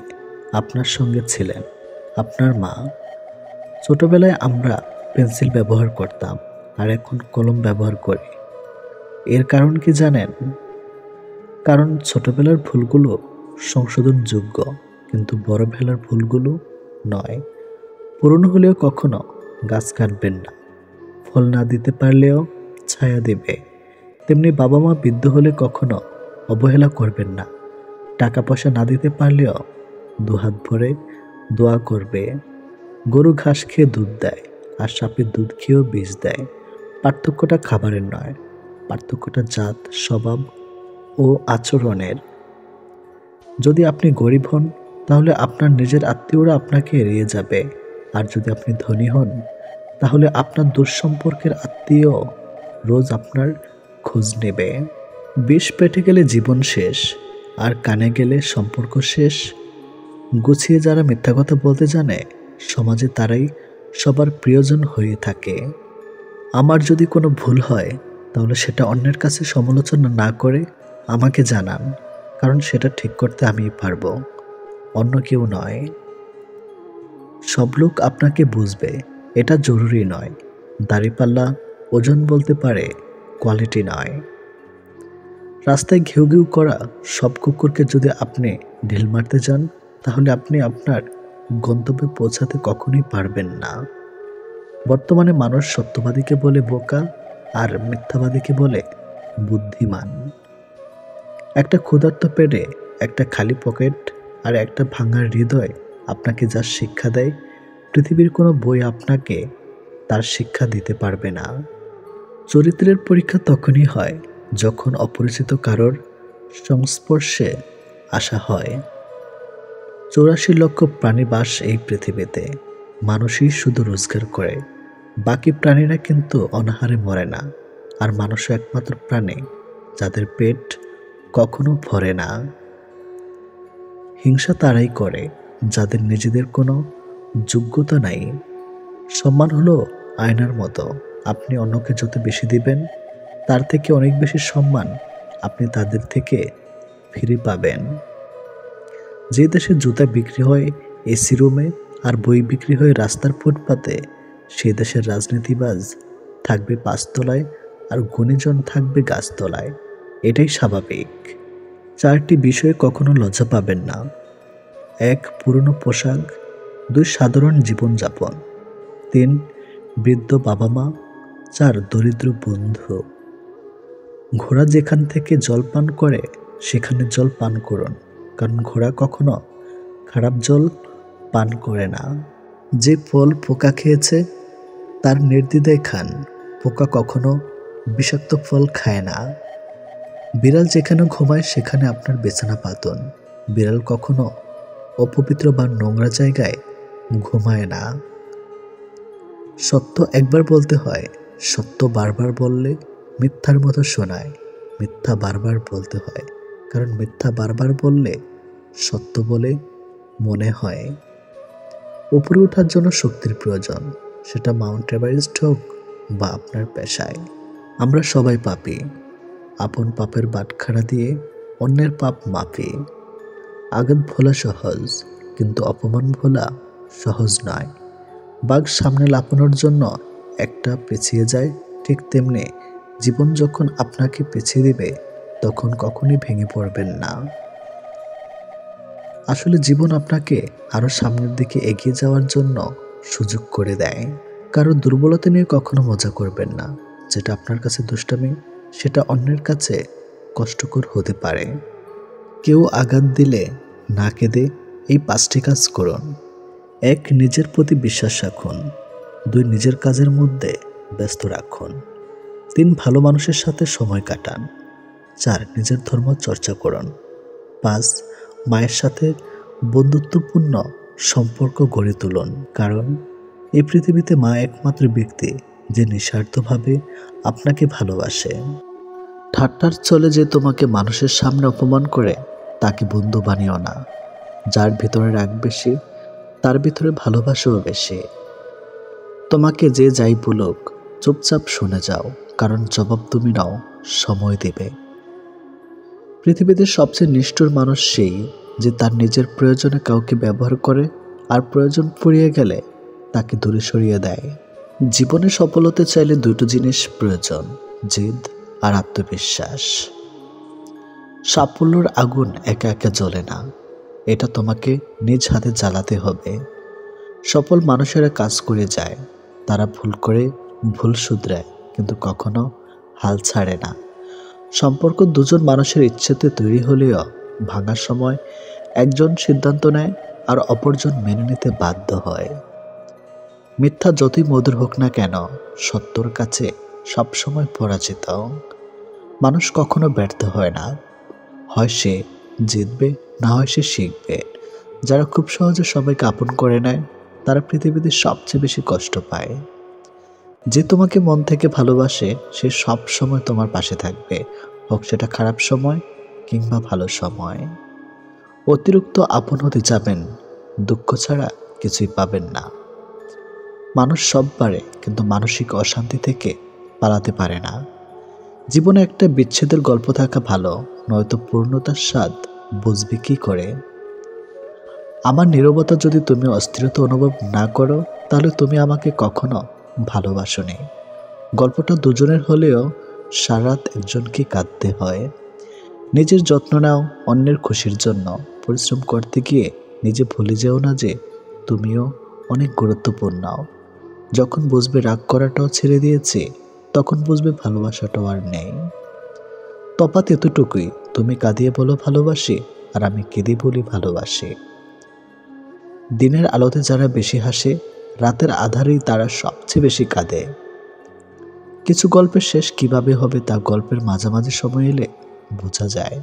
আপনার সঙ্গে ছিলেন, আপনার মা। ছোটবেলায় আমরা পেন্সিল ব্যবহার করতাম, আর এখন কলম ব্যবহার করি। এর কারণ কি জানেন? কারণ ছোটবেলার ভুলগুলো সংশোধনযোগ্য, কিন্তু বড়বেলার ভুলগুলো নয়। পুরনো হলেও কখনো গাছ কাটবেন না। ফল না দিতে পারলেও ছায়া দেবে। তেমনি বাবা মা বৃদ্ধ হলে কখনো অবহেলা করবেন না। টাকা পয়সা না দিতে পারলেও দুহাত ভরে দোয়া করবে। গরু ঘাস খেয়ে দুধ দেয়, আর সাপের দুধ খেয়েও বিষ দেয়। পার্থক্যটা খাবারের নয়, পার্থক্যটা জাত, স্বভাব ও আচরণের। যদি আপনি গরিব হন, তাহলে আপনার নিজের আত্মীয়রা আপনাকে এড়িয়ে যাবে। আর যদি আপনি ধনী হন, তাহলে আপনার দুঃসম্পর্কের আত্মীয় রোজ আপনার খোঁজ নেবে। বিষ পেটে গেলে জীবন শেষ, আর কানে গেলে সম্পর্ক শেষ। গুছিয়ে যারা মিথ্যা কথা বলতে জানে, সমাজে তারাই সবার প্রিয়জন হয়ে থাকে। আমার যদি কোনো ভুল হয়, তাহলে সেটা অন্যের কাছে সমালোচনা না করে আমাকে জানান, কারণ সেটা ঠিক করতে আমিই পারবো, অন্য কেউ নয়। সব লোক আপনাকে বুঝবে এটা জরুরি নয়। দাড়িপাল্লা ওজন বলতে পারে, কোয়ালিটি নয়। রাস্তায় ঘেউ ঘেউ করা সব কুকুরকে যদি আপনি ঢিল মারতে যান, তাহলে আপনি আপনার গন্তব্যে পৌঁছাতে কখনোই পারবেন না। বর্তমানে মানুষ সত্যবাদীকে বলে বোকা, আর মিথ্যাবাদীকে বলে বুদ্ধিমান। একটা ক্ষুধার্ত পেটে একটা খালি পকেট আর একটা ভাঙা হৃদয় আপনাকে যা শিক্ষা দেয়, পৃথিবীর কোনো বই আপনাকে তার শিক্ষা দিতে পারবে না। চরিত্রের পরীক্ষা তখনই হয় যখন অপরিচিত কারোর সংস্পর্শে আসা হয়। 84 লক্ষ প্রাণী বাস এই পৃথিবীতে। মানুষই শুধু রোজগার করে, বাকি প্রাণীরা কিন্তু অনাহারে মরে না। আর মানুষও একমাত্র প্রাণী যাদের পেট কখনো ভরে না। হিংসা তারাই করে যাদের নিজেদের কোনো যোগ্যতা নাই। সম্মান হলো আয়নার মতো, আপনি অন্যকে যত বেশি দিবেন, তার থেকে অনেক বেশি সম্মান আপনি তাদের থেকে ফিরে পাবেন। যে দেশে জুতা বিক্রি হয় এসি রুমে, আর বই বিক্রি হয় রাস্তার ফুটপাতে, সেই দেশের রাজনীতিবাজ থাকবে পাঁচতলায়, আর গুণীজন থাকবে গাছতলায়। এটাই স্বাভাবিক। 4টি বিষয়ে কখনো লজ্জা পাবেন না। 1, পুরনো পোশাক। 2, সাধারণ জীবনযাপন। 3, বৃদ্ধ বাবা মা। 4, দরিদ্র বন্ধু। ঘোড়া যেখান থেকে জল পান করে, সেখানে জল পান করুন, কারণ ঘোড়া কখনো খারাপ জল পান করে না। যে ফল পোকা খেয়েছে তার নির্দ্বিধায় খান, পোকা কখনো বিষাক্ত ফল খায় না। বিড়াল যেখানে ঘুমায় সেখানে আপনার বিছানা পাতুন, বিড়াল কখনো অপবিত্র বা নোংরা জায়গায় ঘুমায় না। সত্য একবার বলতে হয়, সত্য বারবার বললে মিথ্যার মতো শোনায়। মিথ্যা বারবার বলতে হয়, কারণ মিথ্যা বারবার বললে সত্য বলে মনে হয়। উপরে ওঠার জন্য শক্তির প্রয়োজন, সেটা মাউন্ট এভারেস্ট হোক বা আপনার পেশায়। আমরা সবাই পাপী। আপন পাপের বাটখারা দিয়ে অন্যের পাপ মাপি। আঘাত ভোলা সহজ, কিন্তু অপমান ভোলা সহজ নয়। বাঘ সামনে লাফানোর জন্য একটা পেছিয়ে যায়, ঠিক তেমনি জীবন যখন আপনাকে পেছিয়ে দিবে, তখন কখনই ভেঙে পড়বেন না। আসলে জীবন আপনাকে আরো সামনের দিকে এগিয়ে যাওয়ার জন্য সুযোগ করে দেয়। কারো দুর্বলতা নিয়ে কখনো মজা করবেন না। যেটা আপনার কাছে দুষ্টামি, সেটা অন্যের কাছে কষ্টকর হতে পারে। কেউ আঘাত দিলে না কেঁদে এই 5টি কাজ করুন। 1, নিজের প্রতি বিশ্বাস রাখুন। 2, নিজের কাজের মধ্যে ব্যস্ত রাখুন। 3, ভালো মানুষের সাথে সময় কাটান। 4, নিজের ধর্ম চর্চা করুন। 5, মায়ের সাথে বন্ধুত্বপূর্ণ সম্পর্ক গড়ে তুলুন, কারণ এই পৃথিবীতে মা একমাত্র ব্যক্তি যে নিঃস্বার্থভাবে আপনাকে ভালোবাসে। ঠাট্টার চলে যে তোমাকে মানুষের সামনে অপমান করে তাকে বন্ধু বানিও না। যার ভিতরে রাগ বেশি তার ভিতরে ভালোবাসাও বেশি। তোমাকে যে যাই বলুক চুপচাপ শুনে যাও, কারণ জবাব তুমি নাও, সময় দেবে। পৃথিবীতে সবচেয়ে নিষ্ঠুর মানুষ সেই যে তার নিজের প্রয়োজনে কাউকে ব্যবহার করে আর প্রয়োজন ফুরিয়ে গেলে তাকে দূরে সরিয়ে দেয়। জীবনে সফল হতে চাইলে দুটো জিনিস প্রয়োজন, জেদ আর আত্মবিশ্বাস। সাফল্যের আগুন একা একা জ্বলে না, এটা তোমাকে নিজ হাতে জ্বালাতে হবে। সফল মানুষেরা কাজ করে যায়, তারা ভুল করে ভুল শুধরায়, কিন্তু কখনো হাল ছাড়ে না। সম্পর্ক দুজন মানুষের ইচ্ছেতে তৈরি হলেও ভাঙার সময় একজন সিদ্ধান্ত নেয় আর অপরজন মেনে নিতে বাধ্য হয়। মিথ্যা যতই মধুর হোক না কেন, সত্যর কাছে সবসময় পরাজিত। মানুষ কখনো ব্যর্থ হয় না, হয় সে জিতবে, না হয় সে শিখবে। যারা খুব সহজে সবাইকে আপন করে নেয় তারা পৃথিবীতে সবচেয়ে বেশি কষ্ট পায়। যে তোমাকে মন থেকে ভালোবাসে সে সব সময় তোমার পাশে থাকবে, হোক সেটা খারাপ সময় কিংবা ভালো সময়। অতিরিক্ত আপন হতে যাবেন, দুঃখ ছাড়া কিছুই পাবেন না। মানুষ সব পারে, কিন্তু মানসিক অশান্তি থেকে পালাতে পারে না। জীবনে একটা বিচ্ছেদের গল্প থাকা ভালো, নয়তো পূর্ণতার স্বাদ বুঝবে কি করে। আমার নীরবতা যদি তুমি অস্থিরতা অনুভব না করো তাহলে তুমি আমাকে কখনো ভালোবাসোনি। গল্পটা দুজনের হলেও সারারাত একজনকে কাঁদতে হয়। নিজের যত্ন নাও অন্যের খুশির জন্য। পরিশ্রম করতে গিয়ে নিজে ভুলে যেও না যে তুমিও অনেক গুরুত্বপূর্ণ। যখন বুঝবে রাগ করাটাও ছেড়ে দিয়েছে, তখন বুঝবে ভালোবাসাটাও আর নেই। তফাৎ এতটুকুই, তুমি কাঁদিয়ে বলো ভালোবাসি আর আমি কেঁদে বলি ভালোবাসি। দিনের আলোতে যারা বেশি হাসে, রাতের আধারেই তারা সবচেয়ে বেশি কাঁদে। কিছু গল্পের শেষ কিভাবে হবে তা গল্পের মাঝামাঝি সময় এলে বোঝা যায়।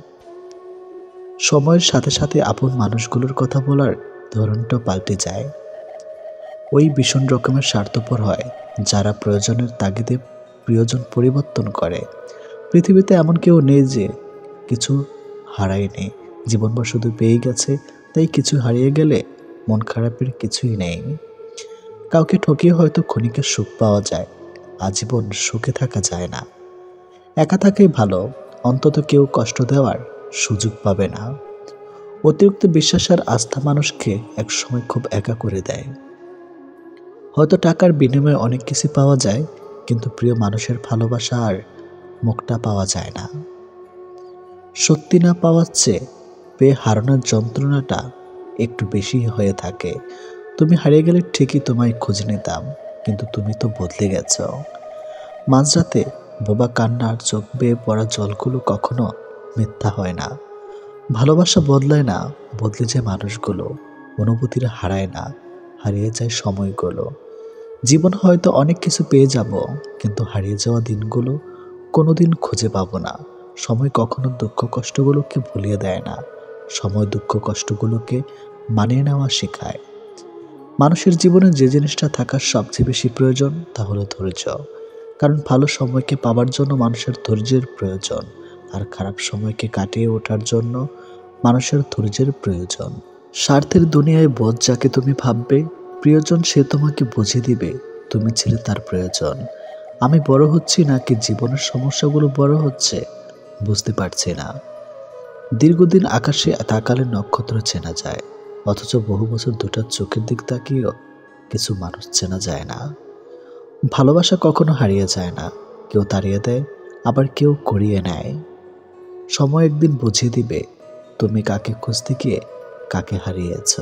সময়ের সাথে সাথে আপন মানুষগুলোর কথা বলার ধরনটা পাল্টে যায়। ওই ভীষণ রকমের স্বার্থপর হয় যারা প্রয়োজনের তাগিদে প্রিয়জন পরিবর্তন করে। পৃথিবীতে এমন কেউ নেই যে কিছু হারায়নি, জীবনভর শুধু পেয়ে গেছে। তাই কিছু হারিয়ে গেলে মন খারাপের কিছুই নেই। কাউকে ঠকিয়ে হয়তো ক্ষণিকের সুখ পাওয়া যায়, আজীবন সুখে থাকা যায় না। একা থাকাই ভালো, অন্তত কেউ কষ্ট দেওয়ার সুযোগ পাবে না। অতিরিক্ত বিশ্বাস আর আস্থা মানুষকে একসময় খুব একা করে দেয়। হয়তো টাকার বিনিময়ে অনেক কিছু পাওয়া যায়, কিন্তু প্রিয় মানুষের ভালোবাসা আর মুখটা পাওয়া যায় না। সত্যি না পাওয়ার চেয়ে পেয়ে হারানোর যন্ত্রণাটা একটু বেশি হয়ে থাকে। তুমি হারিয়ে গেলে ঠিকই তোমায় খুঁজে নিতাম, কিন্তু তুমি তো বদলে গেছ। মাঝরাতে বোবা কান্নার চোখ বেয়ে পড়া জলগুলো কখনো মিথ্যা হয় না। ভালোবাসা বদলায় না, বদলে যায় মানুষগুলো। অনুভূতিরা হারায় না, হারিয়ে যায় সময়গুলো। জীবন হয়তো অনেক কিছু পেয়ে যাব, কিন্তু হারিয়ে যাওয়া দিনগুলো কোনোদিন খুঁজে পাবো না। সময় কখনো দুঃখ কষ্টগুলোকে ভুলিয়ে দেয় না, সময় দুঃখ কষ্টগুলোকে মানিয়ে নেওয়া শেখায়। মানুষের জীবনে যে জিনিসটা থাকার সবচেয়ে বেশি প্রয়োজন তা হলো ধৈর্য। কারণ ভালো সময়কে পাওয়ার জন্য মানুষের ধৈর্যের প্রয়োজন, আর খারাপ সময়কে কাটিয়ে ওঠার জন্য মানুষের ধৈর্যের প্রয়োজন। স্বার্থের দুনিয়ায় বোধ যাকে তুমি ভাববে প্রিয়জন, সে তোমাকে বুঝিয়ে দিবে তুমি ছিলে তার প্রয়োজন। আমি বড় হচ্ছি নাকি জীবনের সমস্যাগুলো বড় হচ্ছে বুঝতে পারছি না। দীর্ঘদিন আকাশে তাকালে নক্ষত্র চেনা যায়, অথচ বহু বছর দুটার চোখের দিক তাকিয়েও কিছু মানুষ চেনা যায় না। ভালোবাসা কখনো হারিয়ে যায় না, কেউ তাড়িয়ে দেয়, আবার কেউ করিয়ে নেয়। সময় একদিন বুঝিয়ে দিবে তুমি কাকে খুঁজতে গিয়ে কাকে হারিয়েছ।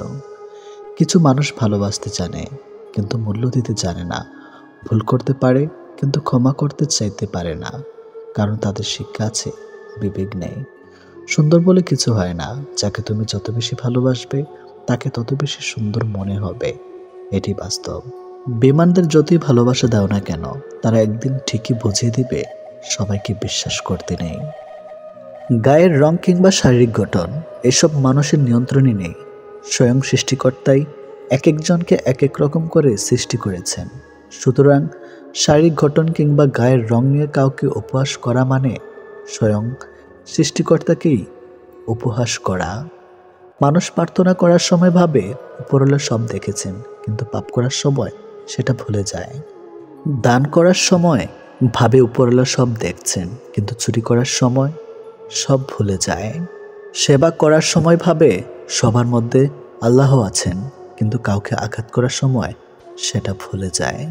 কিছু মানুষ ভালোবাসতে জানে কিন্তু মূল্য দিতে জানে না। ভুল করতে পারে কিন্তু ক্ষমা করতে চাইতে পারে না, কারণ তাদের শিক্ষা আছে, বিবেক নেই। সুন্দর বলে কিছু হয় না, যাকে তুমি যত বেশি ভালোবাসবে তাকে তত বেশি সুন্দর মনে হবে, এটি বাস্তব। বেঈমানদের যতই ভালোবাসা দাও না কেন, তারা একদিন ঠিকই বুঝিয়ে দিবে সবাইকে বিশ্বাস করতে নেই। গায়ের রং কিংবা শারীরিক গঠন এসব মানুষের নিয়ন্ত্রণে নেই, স্বয়ং সৃষ্টিকর্তাই এক একজনকে এক এক রকম করে সৃষ্টি করেছেন। সুতরাং শারীরিক গঠন কিংবা গায়ের রং নিয়ে কাউকে উপহাস করা মানে স্বয়ং সৃষ্টিকর্তাকেই উপহাস করা। মানুষ প্রার্থনা করার সময় ভাবে উপরওয়ালা সব দেখেছেন, কিন্তু পাপ করার সময় সেটা ভুলে যায়। দান করার সময় ভাবে উপরওয়ালা সব দেখছেন, কিন্তু চুরি করার সময় সব ভুলে যায়। সেবা করার সময় ভাবে সবার মধ্যে আল্লাহ আছেন, কিন্তু কাউকে আঘাত করার সময় সেটা ভুলে যায়।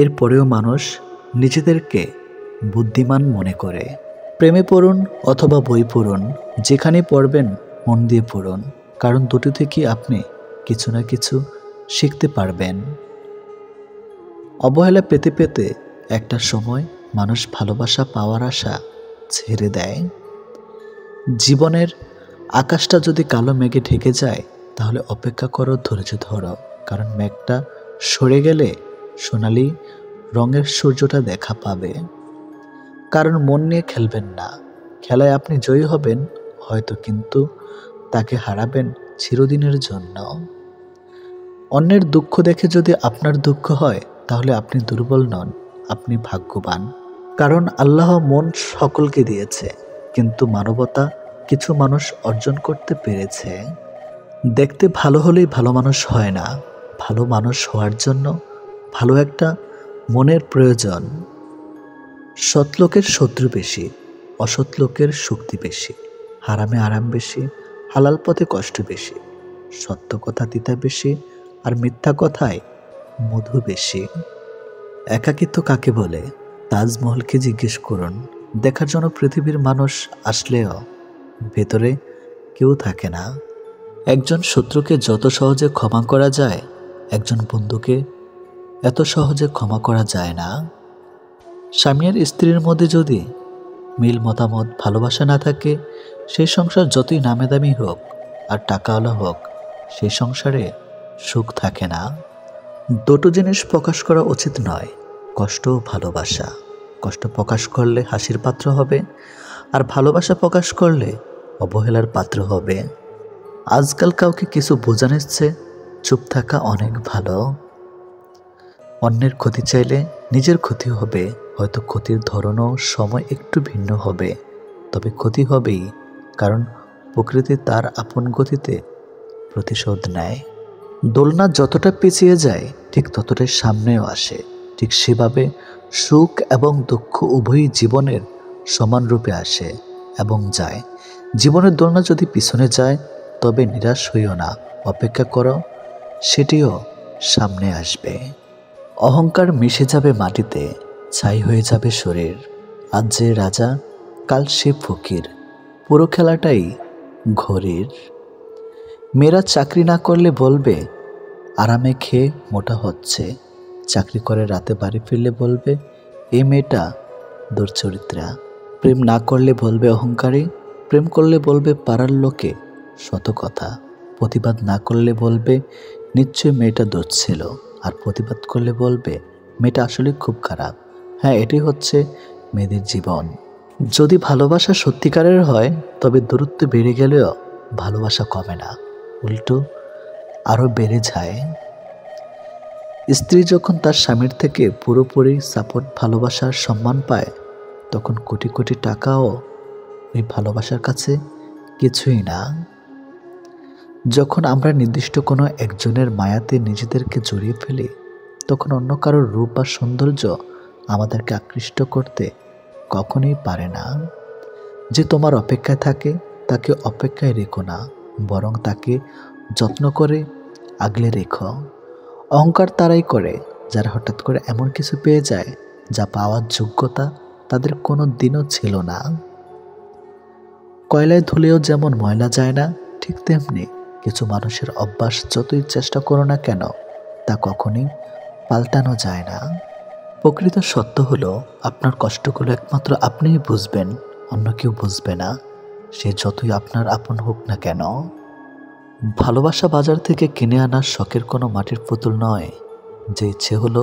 এরপরেও মানুষ নিজেদেরকে বুদ্ধিমান মনে করে। প্রেমে পড়ুন অথবা বই পড়ুন, যেখানে পড়বেন মন দিয়ে পড়ুন, কারণ দুটো থেকে আপনি কিছু না কিছু শিখতে পারবেন। অবহেলা পেতে পেতে একটা সময় মানুষ ভালোবাসা পাওয়ার আশা ছেড়ে দেয়। জীবনের আকাশটা যদি কালো মেঘে ঢেকে যায়, তাহলে অপেক্ষা করো, ধৈর্য ধরো, কারণ মেঘটা সরে গেলে সোনালি রঙের সূর্যটা দেখা পাবে। কারণ মন নিয়ে খেলবেন না, খেলায় আপনি জয়ী হবেন হয়তো, কিন্তু তাকে হারাবেন চিরদিনের জন্য। অন্যের দুঃখ দেখে যদি আপনার দুঃখ হয়, তাহলে আপনি দুর্বল নন, আপনি ভাগ্যবান। কারণ আল্লাহ মন সকলকে দিয়েছে, কিন্তু মানবতা কিছু মানুষ অর্জন করতে পেরেছে। দেখতে ভালো হলেই ভালো মানুষ হয় না, ভালো মানুষ হওয়ার জন্য ভালো একটা মনের প্রয়োজন। সৎ লোকের শত্রু বেশি, অসৎ লোকের শক্তি বেশি। হারামে আরাম বেশি, হালাল পথে কষ্ট বেশি। সত্য কথা তিতা বেশি, আর মিথ্যা কথায় মধু বেশি। একাকিত্ব কাকে বলে? তাজমহলকে জিজ্ঞেস করুন। দেখার জন্য পৃথিবীর মানুষ আসলেও ভেতরে কেউ থাকে না। একজন শত্রুকে যত সহজে ক্ষমা করা যায়, একজন বন্ধুকে এত সহজে ক্ষমা করা যায় না। স্বামী আর স্ত্রীর মধ্যে যদি মিল, মতামত, ভালোবাসা না থাকে, সেই সংসার যতই নামে দামি হোক আর টাকাওয়ালা হোক, সেই সংসারে সুখ থাকে না। দুটো জিনিস প্রকাশ করা উচিত নয়, কষ্ট ও ভালোবাসা। কষ্ট প্রকাশ করলে হাসির পাত্র হবে, আর ভালোবাসা প্রকাশ করলে অবহেলার পাত্র হবে। আজকাল কাউকে কিছু বোঝানোর চেয়ে চুপ থাকা অনেক ভালো। অন্যের ক্ষতি চাইলে নিজের ক্ষতি হবে, হয়তো ক্ষতির ধরনও সময় একটু ভিন্ন হবে, তবে ক্ষতি হবেই, কারণ প্রকৃতি তার আপন গতিতে প্রতিশোধ নেয়। দোলনা যতটা পিছিয়ে যায়, ঠিক ততটাই সামনেও আসে। ঠিক সেভাবে সুখ এবং দুঃখ উভয়ই জীবনের সমান রূপে আসে এবং যায়। জীবনের দোলনা যদি পিছনে যায়, তবে নিরাশ হইও না, অপেক্ষা করো, সেটিও সামনে আসবে। অহংকার মিশে যাবে মাটিতে, ছাই হয়ে যাবে শরীর। আজ যে রাজা, কাল সে ফকির, পুরো খেলাটাই ঘড়ির। মেয়েরা চাকরি না করলে বলবে আরামে খেয়ে মোটা হচ্ছে, চাকরি করে রাতে বাড়ি ফিরলে বলবে এই মেয়েটা দুর্চরিত্রা। প্রেম না করলে বলবে অহংকারী, প্রেম করলে বলবে পাড়ার লোকে শত কথা। প্রতিবাদ না করলে বলবে নিশ্চয়ই মেয়েটা দোষ ছিল, আর প্রতিবাদ করলে বলবে মেয়েটা আসলে খুব খারাপ। হ্যাঁ, এটি হচ্ছে মেয়েদের জীবন। যদি ভালোবাসা সত্যিকারের হয়, তবে দূরত্ব বেড়ে গেলেও ভালোবাসা কমে না, উল্টো আরও বেড়ে যায়। স্ত্রী যখন তার স্বামীর থেকে পুরোপুরি সাপোর্ট, ভালোবাসার সম্মান পায়, তখন কোটি কোটি টাকাও ওই ভালোবাসার কাছে কিছুই না। যখন আমরা নির্দিষ্ট কোনো একজনের মায়াতে নিজেদেরকে জড়িয়ে ফেলি, তখন অন্য কারোর রূপ বা সৌন্দর্য আমাদেরকে আকৃষ্ট করতে কখনোই পারে না। যে তোমার অপেক্ষায় থাকে, তাকে অপেক্ষায় রেখো না, বরং তাকে যত্ন করে আগলে রেখো। অহংকার তারাই করে যারা হঠাৎ করে এমন কিছু পেয়ে যায় যা পাওয়ার যোগ্যতা তাদের কোনো দিনও ছিল না। কয়লায় ধুলেও যেমন ময়লা যায় না, ঠিক তেমনি কিছু মানুষের অভ্যাস যতই চেষ্টা করো না কেন, তা কখনই পাল্টানো যায় না। প্রকৃত সত্য হলো, আপনার কষ্টগুলো একমাত্র আপনিই বুঝবেন, অন্য কেউ বুঝবে না, সে যতই আপনার আপন হোক না কেন। ভালোবাসা বাজার থেকে কিনে আনা শখের কোনো মাটির পুতুল নয়, যে ইচ্ছে হলো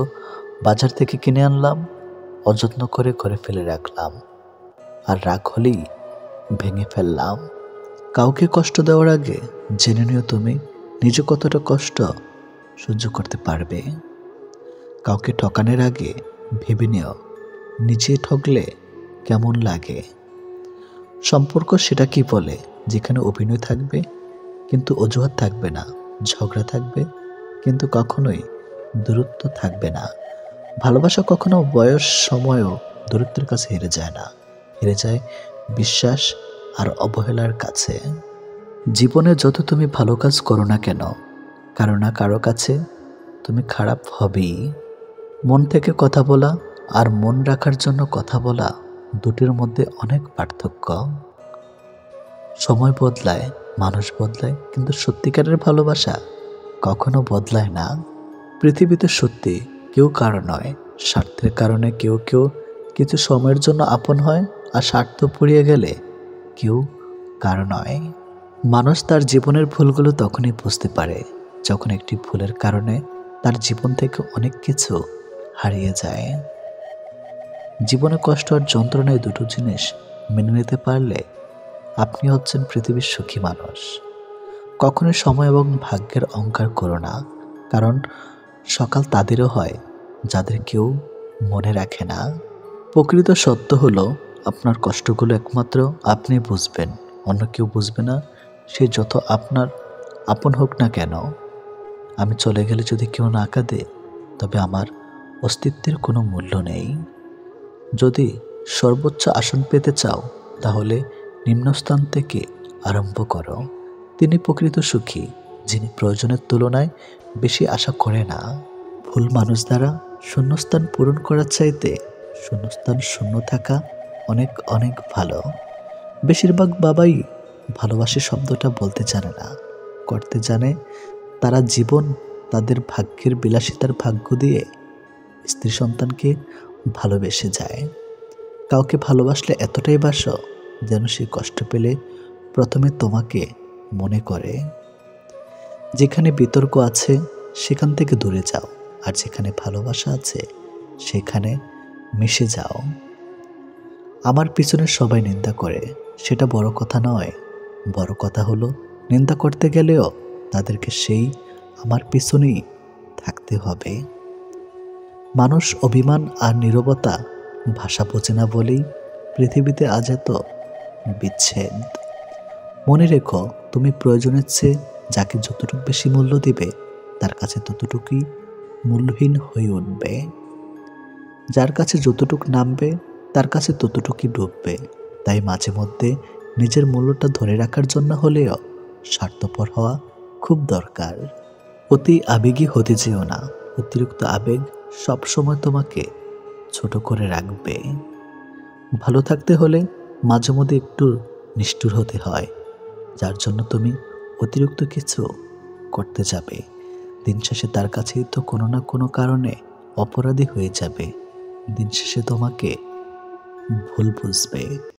বাজার থেকে কিনে আনলাম, অযত্ন করে ঘরে ফেলে রাখলাম, আর রাগ হলেই ভেঙে ফেললাম। কাউকে কষ্ট দেওয়ার আগে জেনে নিও তুমি নিজে কতটা কষ্ট সহ্য করতে পারবে? কাউকে ঠকানোর আগে ভেবে নিও, নিজে ঠকলে কেমন লাগে। সম্পর্ক সেটা কি বলে যেখানে অভিনয় থাকবে কিন্তু অজুহাত থাকবে না, ঝগড়া থাকবে কিন্তু কখনোই দূরত্ব থাকবে না। ভালোবাসা কখনো বয়স সময়ও দূরত্বের কাছে হেরে যায় না, হেরে যায় বিশ্বাস আর অবহেলার কাছে। জীবনে যত তুমি ভালো কাজ করো না কেন, কারো না কারো কাছে তুমি খারাপ হবেই। মন থেকে কথা বলা আর মন রাখার জন্য কথা বলা, দুটির মধ্যে অনেক পার্থক্য। সময় বদলায়, মানুষ বদলায়, কিন্তু সত্যিকারের ভালোবাসা কখনো বদলায় না। পৃথিবীতে সত্যি কেউ কারো নয়, স্বার্থের কারণে কেউ কেউ কিছু সময়ের জন্য আপন হয়, আর স্বার্থ পুড়িয়ে গেলে কেউ কারো নয়। মানুষ তার জীবনের ভুলগুলো তখনই বুঝতে পারে যখন একটি ভুলের কারণে তার জীবন থেকে অনেক কিছু হারিয়ে যায়। জীবনে কষ্ট আর যন্ত্রণায় দুটো জিনিস মেনে নিতে পারলে আপনি হচ্ছেন পৃথিবীর সুখী মানুষ। কখনোই সময় এবং ভাগ্যের অহংকার করো না, কারণ সকাল তাদেরও হয় যাদের কেউ মনে রাখে না। প্রকৃত সত্য হলো আপনার কষ্টগুলো একমাত্র আপনি বুঝবেন, অন্য কেউ বুঝবে না, সে যত আপনার আপন হোক না কেন। আমি চলে গেলে যদি কেউ না কাঁদে, তবে আমার অস্তিত্বের কোনো মূল্য নেই। যদি সর্বোচ্চ আসন পেতে চাও, তাহলে নিম্নস্থান থেকে আরম্ভ করো। তিনি প্রকৃত সুখী, যিনি প্রয়োজনের তুলনায় বেশি আশা করে না। ভুল মানুষ দ্বারা শূন্যস্থান পূরণ করার চাইতে শূন্যস্থান শূন্য থাকা অনেক অনেক ভালো। বেশিরভাগ বাবাই ভালোবাসে শব্দটা বলতে জানে না, করতে জানে। তারা জীবন তাদের ভাগ্যের বিলাসিতার ভাগ্য দিয়ে স্ত্রী সন্তানকে ভালোবেসে যায়। কাউকে ভালোবাসলে এতটাই বাসো যেন সে কষ্ট পেলে প্রথমে তোমাকে মনে করে। যেখানে বিতর্ক আছে সেখান থেকে দূরে যাও, আর যেখানে ভালোবাসা আছে সেখানে মিশে যাও। আমার পিছনে সবাই নিন্দা করে, সেটা বড় কথা নয়। বড় কথা হলো নিন্দা করতে গেলেও তাদেরকে সেই আমার পিছনেই থাকতে হবে। মানুষ অভিমান আর নীরবতা ভাষা বোঝে না বলেই পৃথিবীতে আজ এত বিচ্ছেদ। মনে রেখো, তুমি প্রয়োজনের চেয়ে যাকে যতটুকু বেশি মূল্য দিবে, তার কাছে ততটুকুই মূল্যহীন হয়ে উঠবে। যার কাছে যতটুকু নামবে, তার কাছে ততটুকুই ডুববে। তাই মাঝে মধ্যে নিজের মূল্যটা ধরে রাখার জন্য হলেও স্বার্থপর হওয়া খুব দরকার। অতি আবেগী হতে যেও না, অতিরিক্ত আবেগ সবসময় তোমাকে ছোট করে রাখবে। ভালো থাকতে হলে মাঝে মধ্যে একটু নিষ্ঠুর হতে হয়, যার জন্য তুমি অতিরিক্ত কিছু করতে যাবে। দিন শেষে তার কাছেই তো কোনো না কোনো কারণে অপরাধী হয়ে যাবে। দিন শেষে তোমাকে ভুল বুঝবে।